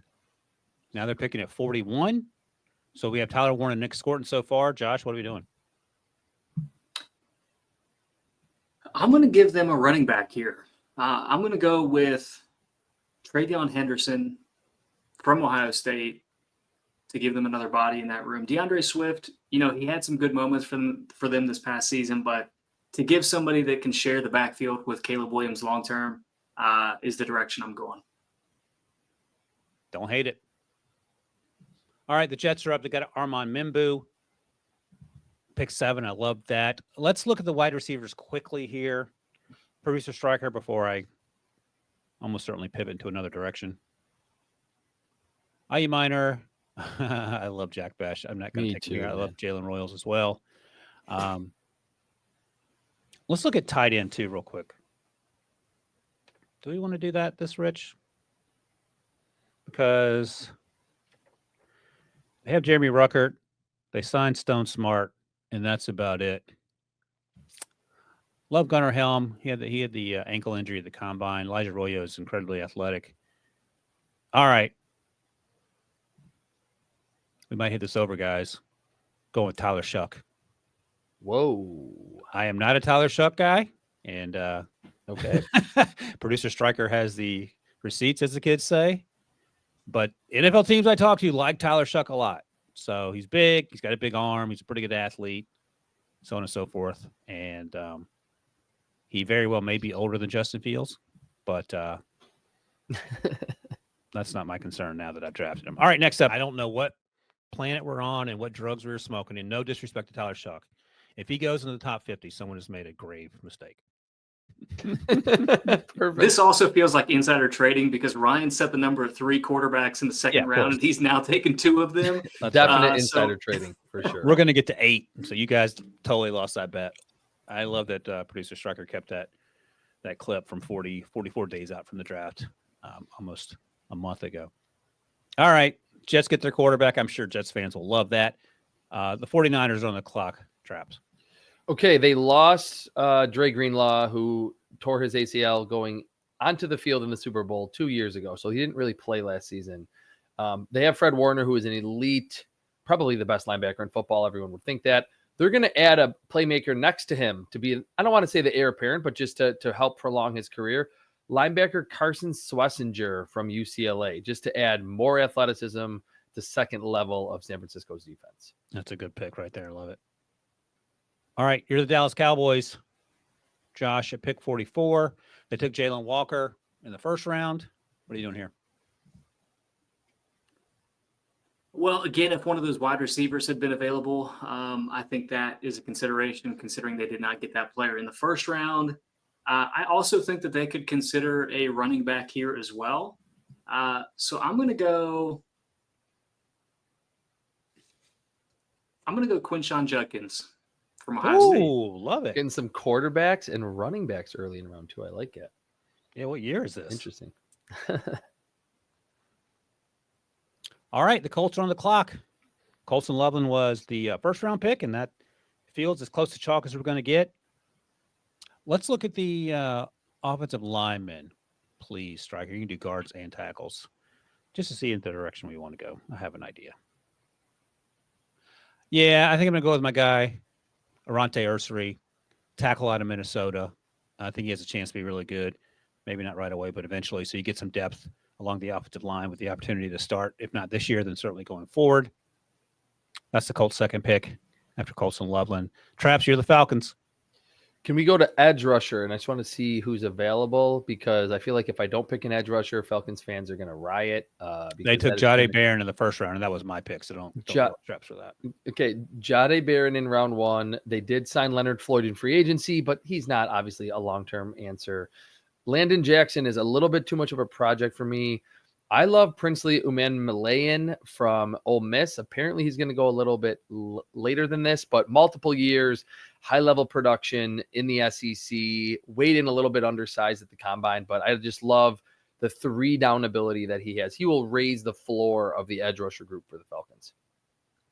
Speaker 1: Now they're picking at 41. So we have Tyler Warren and Nick Scorton so far. Josh, what are we doing?
Speaker 3: I'm going to give them a running back here. I'm going to go with Travion Henderson from Ohio State to give them another body in that room. DeAndre Swift, he had some good moments for them this past season, but to give somebody that can share the backfield with Caleb Williams long term is the direction I'm going.
Speaker 1: Don't hate it. All right, the Jets are up. They got Armand Mimbu. Pick 7. I love that. Let's look at the wide receivers quickly here. Producer Striker, before I almost certainly pivot into another direction. IU Minor. I love Jack Bash. I'm not going to take him here. I love Jalen Royals as well. Let's look at tight end too real quick. Do we want to do that this rich? Because they have Jeremy Ruckert. They signed Stone Smart, and that's about it. Love Gunnar Helm. He had the ankle injury at the combine. Elijah Arroyo is incredibly athletic. All right. We might hit this over, guys. Going with Tyler Shuck.
Speaker 2: Whoa.
Speaker 1: I am not a Tyler Shuck guy. And
Speaker 2: okay.
Speaker 1: Producer Striker has the receipts, as the kids say. But NFL teams I talk to like Tyler Shuck a lot. So he's big. He's got a big arm. He's a pretty good athlete, so on and so forth. And he very well may be older than Justin Fields, but that's not my concern now that I've drafted him. All right, next up. I don't know what planet we're on and what drugs we were smoking, and no disrespect to Tyler Shuck. If he goes into the top 50, someone has made a grave mistake.
Speaker 2: Perfect.
Speaker 3: This also feels like insider trading because Ryan set the number of 3 quarterbacks in the second round, and he's now taken 2 of them.
Speaker 2: Definite insider trading for sure.
Speaker 1: We're going to get to 8, so you guys totally lost that bet. I love that Producer Striker kept that clip from 44 days out from the draft, almost a month ago. All right, Jets get their quarterback. I'm sure Jets fans will love that. The 49ers are on the clock. Traps.
Speaker 2: Okay, they lost Dre Greenlaw, who tore his ACL going onto the field in the Super Bowl 2 years ago. So he didn't really play last season. They have Fred Warner, who is an elite, probably the best linebacker in football. Everyone would think that. They're going to add a playmaker next to him to be, I don't want to say the heir apparent, but just to help prolong his career. Linebacker Carson Swessinger from UCLA, just to add more athleticism to second level of San Francisco's defense.
Speaker 1: That's a good pick right there. I love it. All right, you're the Dallas Cowboys. Josh at pick 44. They took Jalen Walker in the first round. What are you doing here?
Speaker 3: Well, again, if one of those wide receivers had been available, I think that is a consideration, considering they did not get that player in the first round. I also think that they could consider a running back here as well. So I'm going to go Quinshon Judkins from Ohio State.
Speaker 1: Ooh, love it.
Speaker 2: Getting some quarterbacks and running backs early in round 2. I like it.
Speaker 1: Yeah, what year is this?
Speaker 2: Interesting.
Speaker 1: All right, the Colts are on the clock. Colson Loveland was the first-round pick, and that field's as close to chalk as we're going to get. Let's look at the offensive linemen, please, Striker. You can do guards and tackles, just to see in the direction we want to go. I have an idea. Yeah, I think I'm going to go with my guy, Arante Ursary, tackle out of Minnesota. I think he has a chance to be really good. Maybe not right away, but eventually. So you get some depth along the offensive line with the opportunity to start, if not this year, then certainly going forward. That's the Colts' second pick after Colson Loveland. Traps, you're the Falcons.
Speaker 2: Can we go to edge rusher? And I just want to see who's available, because I feel like if I don't pick an edge rusher, Falcons fans are going to riot.
Speaker 1: They took Jahdae Barron in the first round, and that was my pick, so don't Traps for that.
Speaker 2: Okay, Jahdae Barron in round 1. They did sign Leonard Floyd in free agency, but he's not obviously a long-term answer. Landon Jackson is a little bit too much of a project for me. I love Princely Umanmilayan from Ole Miss. Apparently, he's going to go a little bit later than this, but multiple years, high-level production in the SEC, weighed in a little bit undersized at the combine, but I just love the 3-down ability that he has. He will raise the floor of the edge rusher group for the Falcons.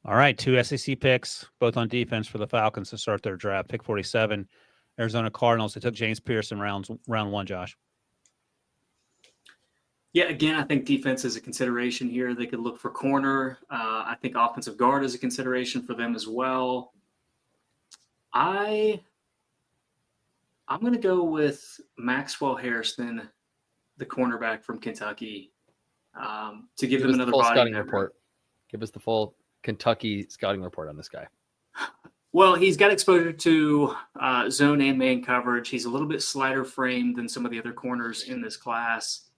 Speaker 1: All right, 2 SEC picks, both on defense for the Falcons to start their draft. Pick 47, Arizona Cardinals. They took James Pierce in round 1, Josh.
Speaker 3: Yeah, again, I think defense is a consideration here. They could look for corner. I think offensive guard is a consideration for them as well. I'm going to go with Maxwell Harrison, the cornerback from Kentucky, to give them another body
Speaker 2: scouting report. Give us the full Kentucky scouting report on this guy.
Speaker 3: Well, he's got exposure to zone and man coverage. He's a little bit slighter framed than some of the other corners in this class.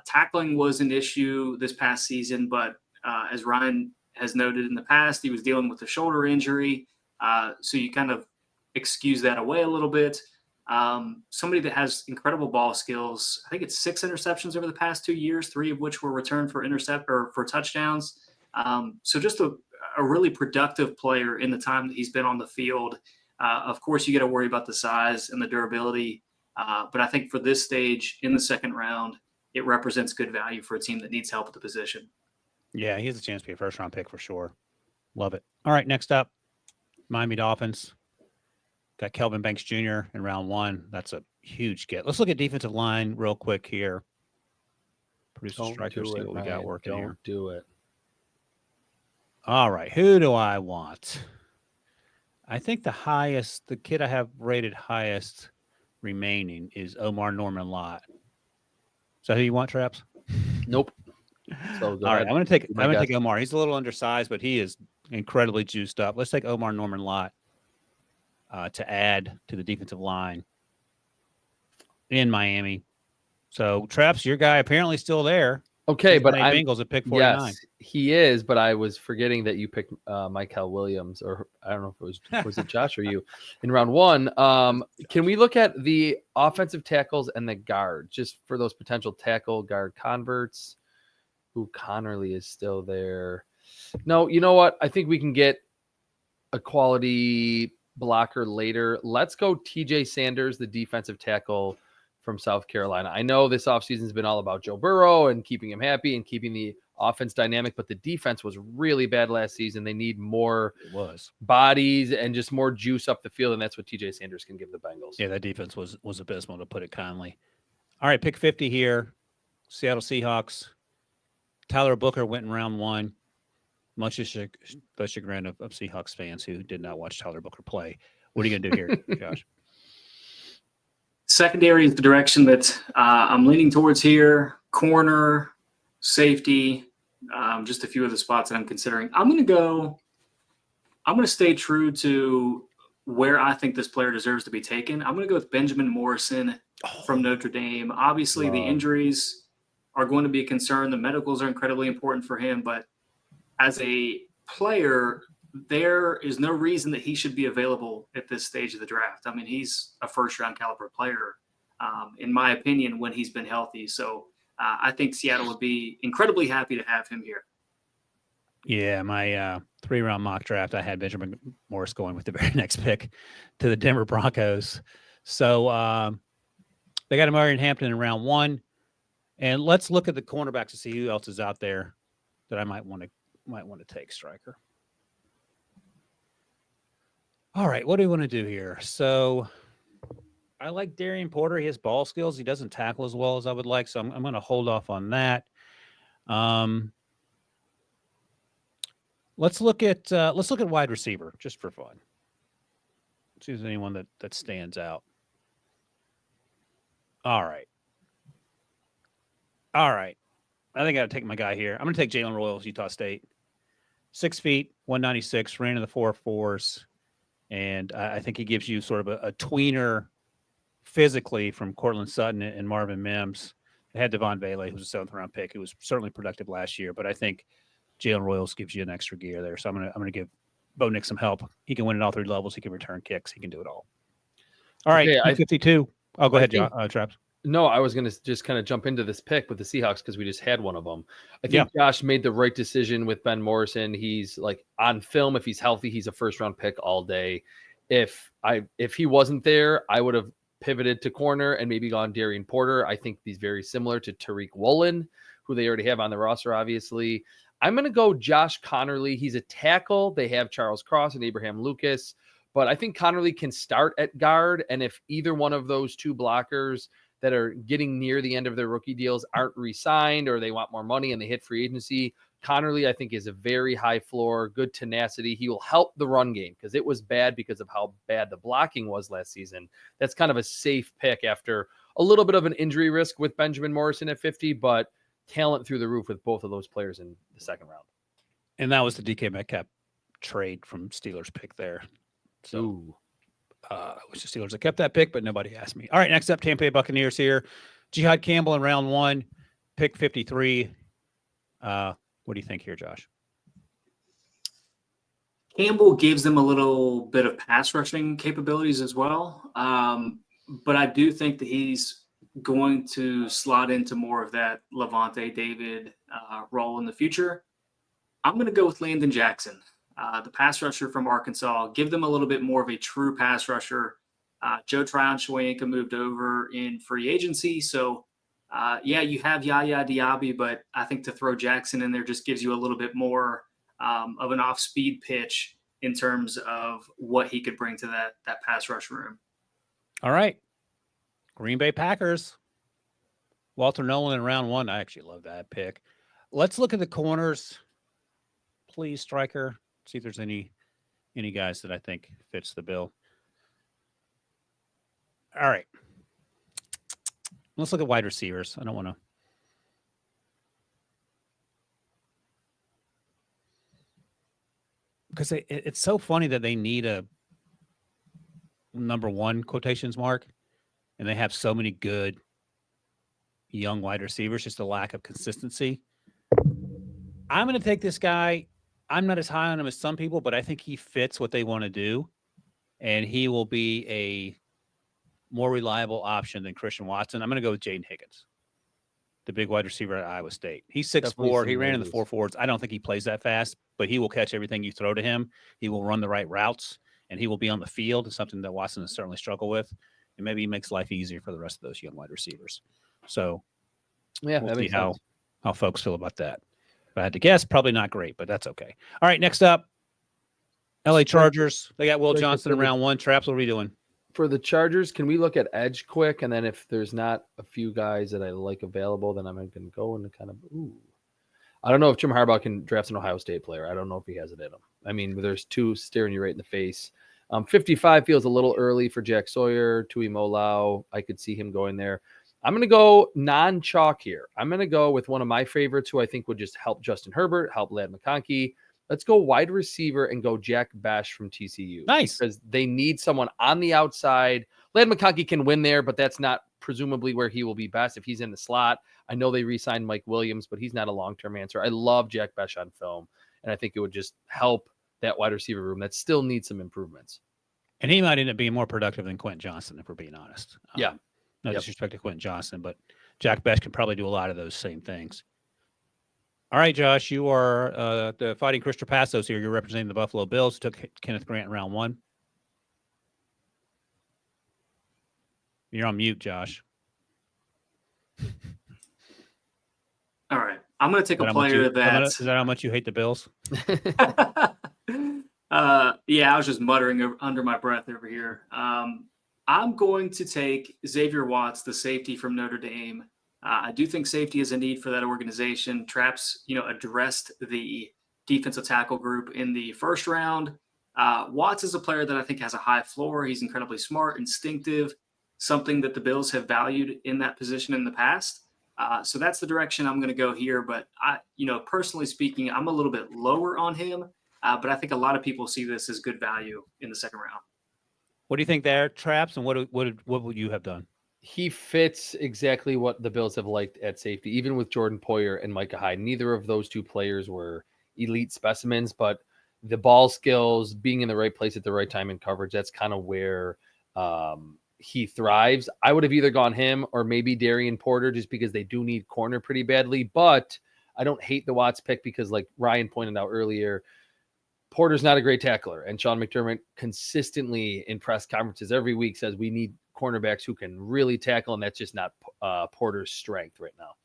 Speaker 3: Tackling was an issue this past season, but as Ryan has noted in the past, he was dealing with a shoulder injury. So you kind of excuse that away a little bit. Somebody that has incredible ball skills. I think it's 6 interceptions over the past 2 years, 3 of which were returned for for touchdowns. So just a really productive player in the time that he's been on the field. Of course, you got to worry about the size and the durability. But I think for this stage in the second round, it represents good value for a team that needs help at the position.
Speaker 1: Yeah, he has a chance to be a first-round pick for sure. Love it. All right, next up, Miami Dolphins. Got Kelvin Banks Jr. in round 1. That's a huge get. Let's look at defensive line real quick here. Producer striker, see what we got working here.
Speaker 2: Don't do it.
Speaker 1: All right, who do I want? I think the kid I have rated highest remaining is Omar Norman Lott. Is that who you want, Traps?
Speaker 2: Nope. So
Speaker 1: all right, I'm going to take Omar. He's a little undersized, but he is incredibly juiced up. Let's take Omar Norman Lott to add to the defensive line in Miami. So, Traps, your guy apparently still there.
Speaker 2: Okay, but I'm
Speaker 1: Bengals at pick 49.
Speaker 2: Yes, he is, but I was forgetting that you picked Michael Williams, or I don't know if it was it Josh or you in round 1. Can we look at the offensive tackles and the guard just for those potential tackle guard converts? Ooh, Connerly is still there. No, you know what? I think we can get a quality blocker later. Let's go TJ Sanders, the defensive tackle from South Carolina. I know this offseason has been all about Joe Burrow and keeping him happy and keeping the offense dynamic, but the defense was really bad last season. They need more bodies and just more juice up the field, and that's what TJ Sanders can give the Bengals.
Speaker 1: Yeah, that defense was abysmal, to put it kindly. All right, pick 50 here. Seattle Seahawks. Tyler Booker went in round 1. Much to the chagrin of Seahawks fans who did not watch Tyler Booker play. What are you going to do here, Josh?
Speaker 3: Secondary is the direction that I'm leaning towards here. Corner, safety, just a few of the spots that I'm considering. I'm going to stay true to where I think this player deserves to be taken. I'm going to go with Benjamin Morrison from Notre Dame. Obviously, the injuries are going to be a concern. The medicals are incredibly important for him, but as a player, there is no reason that he should be available at this stage of the draft. I mean, he's a first-round caliber player, in my opinion, when he's been healthy. So I think Seattle would be incredibly happy to have him here.
Speaker 1: Yeah, my 3-round mock draft, I had Benjamin Morris going with the very next pick to the Denver Broncos. So they got Amarian Hampton in round 1. And let's look at the cornerbacks to see who else is out there that I might want to take, Striker. All right, what do we want to do here? So I like Darian Porter. He has ball skills. He doesn't tackle as well as I would like, so I'm going to hold off on that. Let's look at wide receiver just for fun. See if there's anyone that stands out. All right. I think I got to take my guy here. I'm going to take Jalen Royals, Utah State. 6 feet, 196, ran in the 4.4s. And I think he gives you sort of a tweener physically from Cortland Sutton and Marvin Mims. They had Devon Bailey, who's a 7th-round pick, who was certainly productive last year. But I think Jalen Royals gives you an extra gear there. So I'm gonna give Bo Nix some help. He can win at all 3 levels. He can return kicks. He can do it all. All right, okay, 52. Oh, go ahead, Traps.
Speaker 2: No, I was going to just kind of jump into this pick with the Seahawks because we just had one of them. I think Josh made the right decision with Ben Morrison. He's like on film. If he's healthy, he's a 1st-round pick all day. If he wasn't there, I would have pivoted to corner and maybe gone Darian Porter. I think he's very similar to Tariq Woolen, who they already have on the roster, obviously. I'm going to go Josh Connerly. He's a tackle. They have Charles Cross and Abraham Lucas, but I think Connerly can start at guard. And if either one of those 2 blockers that are getting near the end of their rookie deals aren't re-signed or they want more money and they hit free agency, Connerly, I think, is a very high floor, good tenacity. He will help the run game because it was bad because of how bad the blocking was last season. That's kind of a safe pick after a little bit of an injury risk with Benjamin Morrison at 50, but talent through the roof with both of those players in the 2nd round.
Speaker 1: And that was the DK Metcalf trade from Steelers pick there. So, which the Steelers have kept that pick, but nobody asked me. All right, next up, Tampa Bay Buccaneers here. Jihad Campbell in round 1, pick 53. What do you think here, Josh?
Speaker 3: Campbell gives them a little bit of pass rushing capabilities as well. But I do think that he's going to slot into more of that Levante David role in the future. I'm going to go with Landon Jackson, the pass rusher from Arkansas. Give them a little bit more of a true pass rusher. Joe Tryon-Shoyinka moved over in free agency. So, you have Yaya Diaby, but I think to throw Jackson in there just gives you a little bit more of an off-speed pitch in terms of what he could bring to that pass rush room.
Speaker 1: All right. Green Bay Packers. Walter Nolan in round 1. I actually love that pick. Let's look at the corners. Please, Striker. See if there's any guys that I think fits the bill. All right. Let's look at wide receivers. I don't want to. Because it's so funny that they need a number 1 quotations mark, and they have so many good young wide receivers, just a lack of consistency. I'm going to take this guy. I'm not as high on him as some people, but I think he fits what they want to do, and he will be a more reliable option than Christian Watson. I'm going to go with Jaden Higgins, the big wide receiver at Iowa State. He's 6'4". He ran in the 4.4s. I don't think he plays that fast, but he will catch everything you throw to him. He will run the right routes, and he will be on the field. It's something that Watson has certainly struggled with, and maybe he makes life easier for the rest of those young wide receivers. So we'll see how folks feel about that. If I had to guess, probably not great, but that's okay. All right, next up, LA Chargers. They got Will Johnson in round 1. Traps, what are we doing?
Speaker 2: For the Chargers, can we look at edge quick? And then if there's not a few guys that I like available, then I'm going to go into kind of, I don't know if Jim Harbaugh can draft an Ohio State player. I don't know if he has it in him. I mean, there's 2 staring you right in the face. 55 feels a little early for Jack Sawyer, Tui Molau. I could see him going there. I'm going to go non-chalk here. I'm going to go with one of my favorites who I think would just help Justin Herbert, help Ladd McConkey. Let's go wide receiver and go Jack Bash from TCU.
Speaker 1: Nice.
Speaker 2: Because they need someone on the outside. Ladd McConkey can win there, but that's not presumably where he will be best if he's in the slot. I know they re-signed Mike Williams, but he's not a long-term answer. I love Jack Bash on film, and I think it would just help that wide receiver room that still needs some improvements.
Speaker 1: And he might end up being more productive than Quentin Johnson, if we're being honest.
Speaker 2: Yeah.
Speaker 1: No disrespect to Quentin Johnson, but Jack Bash can probably do a lot of those same things. All right, Josh, you are the Fighting Chris Trapassos here. You're representing the Buffalo Bills. Took Kenneth Grant in round 1. You're on mute, Josh.
Speaker 3: All right. I'm going to take a player
Speaker 1: is that how much you hate the Bills?
Speaker 3: I was just muttering under my breath over here. I'm going to take Xavier Watts, the safety from Notre Dame. I do think safety is a need for that organization. Traps, addressed the defensive tackle group in the first round. Watts is a player that I think has a high floor. He's incredibly smart, instinctive, something that the Bills have valued in that position in the past. So that's the direction I'm going to go here. But personally speaking, I'm a little bit lower on him. But I think a lot of people see this as good value in the second round.
Speaker 1: What do you think there, Traps? And what would you have done?
Speaker 2: He fits exactly what the Bills have liked at safety, even with Jordan Poyer and Micah Hyde. Neither of those 2 players were elite specimens, but the ball skills, being in the right place at the right time in coverage, that's kind of where he thrives. I would have either gone him or maybe Darian Porter just because they do need corner pretty badly, but I don't hate the Watts pick because like Ryan pointed out earlier, Porter's not a great tackler, and Sean McDermott consistently in press conferences every week says we need cornerbacks who can really tackle, and that's just not Porter's strength right now.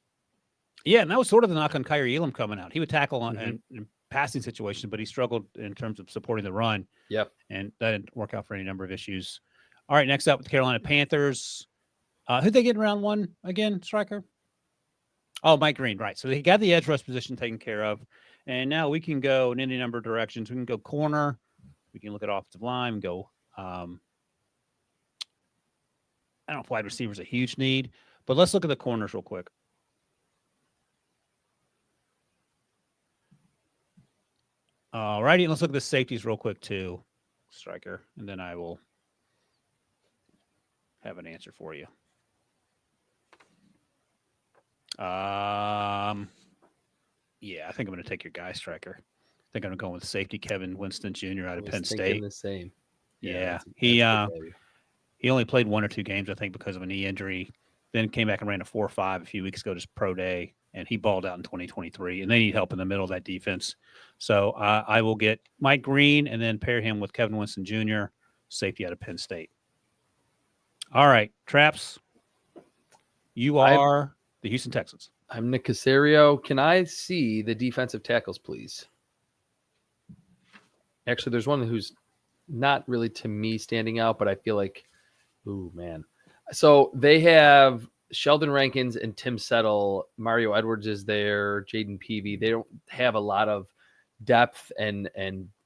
Speaker 1: Yeah, and that was sort of the knock on Kyrie Elam coming out. He would tackle on in passing situations, but he struggled in terms of supporting the run.
Speaker 2: Yep.
Speaker 1: And that didn't work out for any number of issues. All right, next up with the Carolina Panthers. Who'd they get in round 1 again, Striker? Oh, Mike Green, right. So they got the edge rush position taken care of. And now we can go in any number of directions. We can go corner. We can look at offensive line and go. I don't know if wide receiver is a huge need, but let's look at the corners real quick. All righty, let's look at the safeties real quick too. striker, and then I will have an answer for you. Yeah, I think I'm going to take your guy, striker. I think I'm going to go with safety Kevin Winston Jr. out of Penn State.
Speaker 2: The same.
Speaker 1: Yeah,
Speaker 2: that's good value.
Speaker 1: he only played 1 or 2 games, I think, because of a knee injury. Then came back and ran a 4.5 a few weeks ago, just pro day, and he balled out in 2023. And they need help in the middle of that defense. So I will get Mike Green and then pair him with Kevin Winston Jr., safety out of Penn State. All right, Traps, you are the Houston Texans.
Speaker 2: I'm Nick Caserio. Can I see the defensive tackles, please? Actually, there's one who's not really to me standing out, but I feel like, ooh, man. So they have Sheldon Rankins and Tim Settle. Mario Edwards is there. Jaden Peavy. They don't have a lot of depth and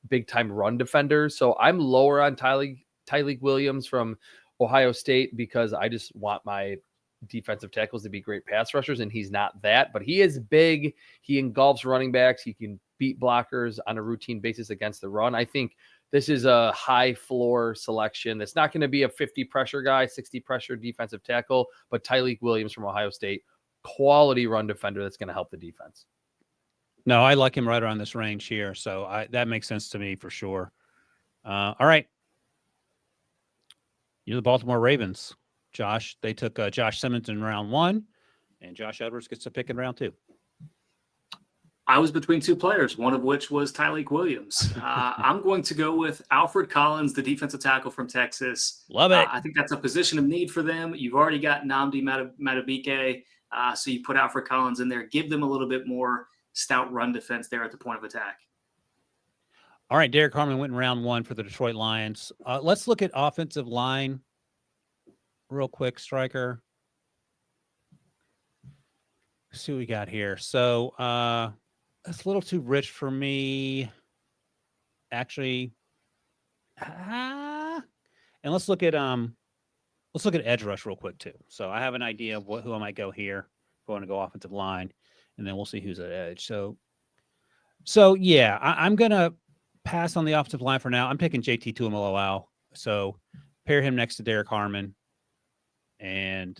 Speaker 2: big-time run defenders. So I'm lower on Tyleik Williams from Ohio State because I just want my defensive tackles to be great pass rushers, and he's not that. But he is big. He engulfs running backs. He can beat blockers on a routine basis against the run. I think this is a high floor selection. That's not going to be a 50 pressure guy, 60 pressure defensive tackle, but Tyleik Williams from Ohio State, quality run defender that's going to help the defense.
Speaker 1: No, I like him right around this range here. So that makes sense to me for sure. All right. You're the Baltimore Ravens, Josh. They took Josh Simmons in round 1, and Josh Edwards gets a pick in round 2.
Speaker 3: I was between 2 players, one of which was Tyleik Williams. I'm going to go with Alfred Collins, the defensive tackle from Texas.
Speaker 1: Love it.
Speaker 3: I think that's a position of need for them. You've already got Nnamdi Madubuike, so you put Alfred Collins in there. Give them a little bit more stout run defense there at the point of attack.
Speaker 1: All right, Derek Harmon went in round 1 for the Detroit Lions. Let's look at offensive line real quick, striker. Let's see what we got here. So that's a little too rich for me, actually. And let's look at edge rush real quick too. So I have an idea of who I might go here. If I want to go offensive line, and then we'll see who's at edge. So yeah, I'm gonna pass on the offensive line for now. I'm picking JT Tuimoloau. So pair him next to Derek Harmon, and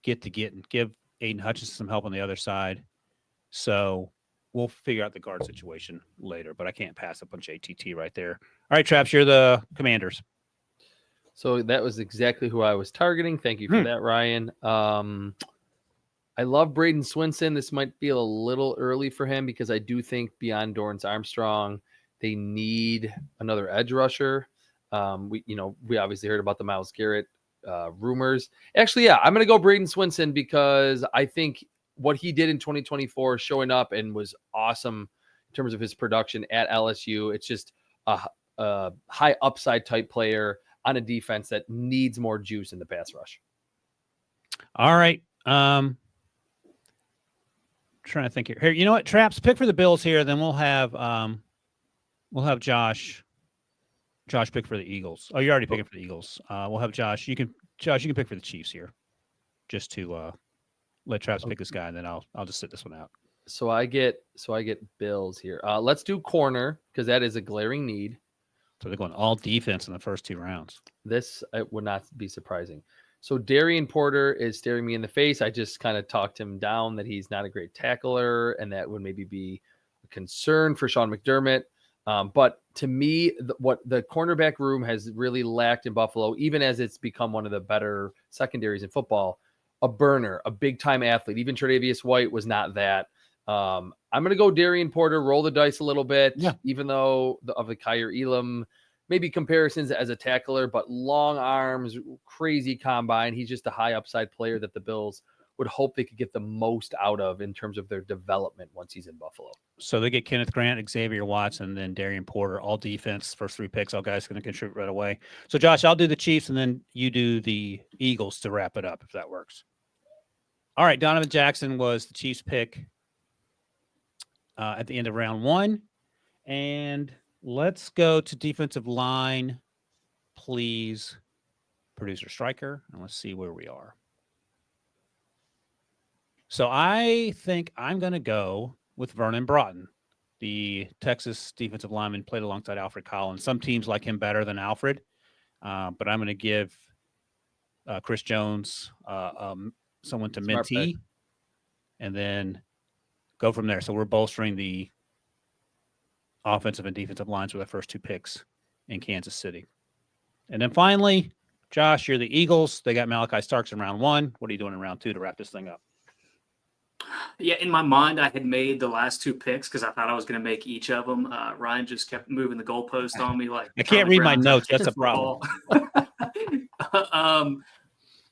Speaker 1: give Aiden Hutchinson some help on the other side. So we'll figure out the guard situation later, but I can't pass up on JTT right there. All right, Traps, you're the Commanders.
Speaker 2: So that was exactly who I was targeting. Thank you for that, Ryan. I love Braden Swinson. This might be a little early for him because I do think beyond Dorrance Armstrong, they need another edge rusher. We obviously heard about the Myles Garrett rumors. Actually, yeah, I'm going to go Braden Swinson because I think what he did in 2024, showing up and was awesome in terms of his production at LSU. It's just a high upside type player on a defense that needs more juice in the pass rush.
Speaker 1: All right. Trying to think here. Here, you know what? Traps, pick for the Bills here. Then we'll have Josh pick for the Eagles. Oh, you're already picking for the Eagles. We'll have Josh. You can pick for the Chiefs here, just to let Traps pick this guy, and then I'll just sit this one out.
Speaker 2: So I get Bills here. Let's do corner because that is a glaring need.
Speaker 1: So they're going all defense in the first 2 rounds.
Speaker 2: This would not be surprising. So Darian Porter is staring me in the face. I just kind of talked him down that he's not a great tackler, and that would maybe be a concern for Sean McDermott. But to me, what the cornerback room has really lacked in Buffalo, even as it's become one of the better secondaries in football, a burner, a big-time athlete. Even Tre'Davious White was not that. I'm going to go Darian Porter, roll the dice a little bit, even though of the Kyer Elam, maybe comparisons as a tackler, but long arms, crazy combine. He's just a high upside player that the Bills would hope they could get the most out of in terms of their development once he's in Buffalo.
Speaker 1: So they get Kenneth Grant, Xavier Watson, and then Darian Porter, all defense, first 3 picks. All guys going to contribute right away. So, Josh, I'll do the Chiefs, and then you do the Eagles to wrap it up, if that works. All right, Donovan Jackson was the Chiefs pick at the end of round 1. And let's go to defensive line, please, producer Striker, and let's see where we are. So I think I'm going to go with Vernon Broughton, the Texas defensive lineman, played alongside Alfred Collins. Some teams like him better than Alfred, but I'm going to give Chris Jones someone to
Speaker 2: Smart
Speaker 1: Mentee,
Speaker 2: pick.
Speaker 1: and then go from there. So we're bolstering the offensive and defensive lines with our first 2 picks in Kansas City. And then finally, Josh, you're the Eagles. They got Malachi Starks in round 1. What are you doing in round 2 to wrap this thing up?
Speaker 3: Yeah, in my mind, I had made the last 2 picks because I thought I was going to make each of them. Ryan just kept moving the goalpost on me. Like
Speaker 1: I can't
Speaker 3: Charlie
Speaker 1: read my
Speaker 3: Brown's
Speaker 1: notes.
Speaker 3: on
Speaker 1: That's a problem.
Speaker 3: football.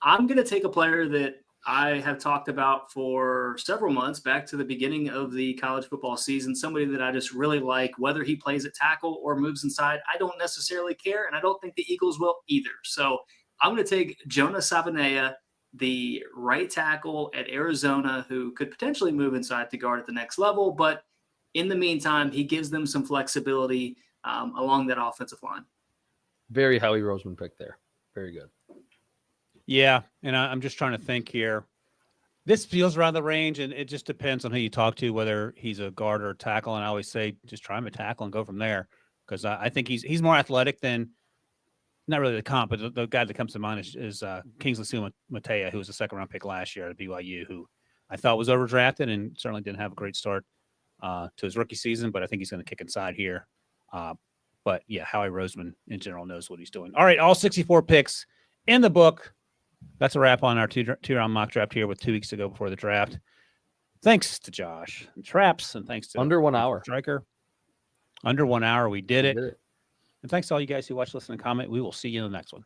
Speaker 3: I'm going to take a player that I have talked about for several months, back to the beginning of the college football season, somebody that I just really like. Whether he plays at tackle or moves inside, I don't necessarily care, and I don't think the Eagles will either. So I'm going to take Jonah Savanea, the right tackle at Arizona, who could potentially move inside to guard at the next level. But in the meantime, he gives them some flexibility along that offensive line.
Speaker 2: Very Howie Roseman pick there. Very good.
Speaker 1: Yeah, and I'm just trying to think here. This feels around the range, and it just depends on who you talk to, whether he's a guard or a tackle. And I always say, just try him a tackle and go from there, because I think he's more athletic than, not really the comp, but the guy that comes to mind is Kingsley Sumatea, who was a second-round pick last year at BYU, who I thought was overdrafted and certainly didn't have a great start to his rookie season, but I think he's going to kick inside here. But, yeah, Howie Roseman in general knows what he's doing. All right, all 64 picks in the book. That's a wrap on our two-round mock draft here with 2 weeks to go before the draft. Thanks to Josh and Traps, and thanks to
Speaker 2: Under 1 hour.
Speaker 1: Striker. Under 1 hour, we did it.
Speaker 2: Did it.
Speaker 1: And thanks to all you guys who watch, listen, and comment. We will see you in the next one.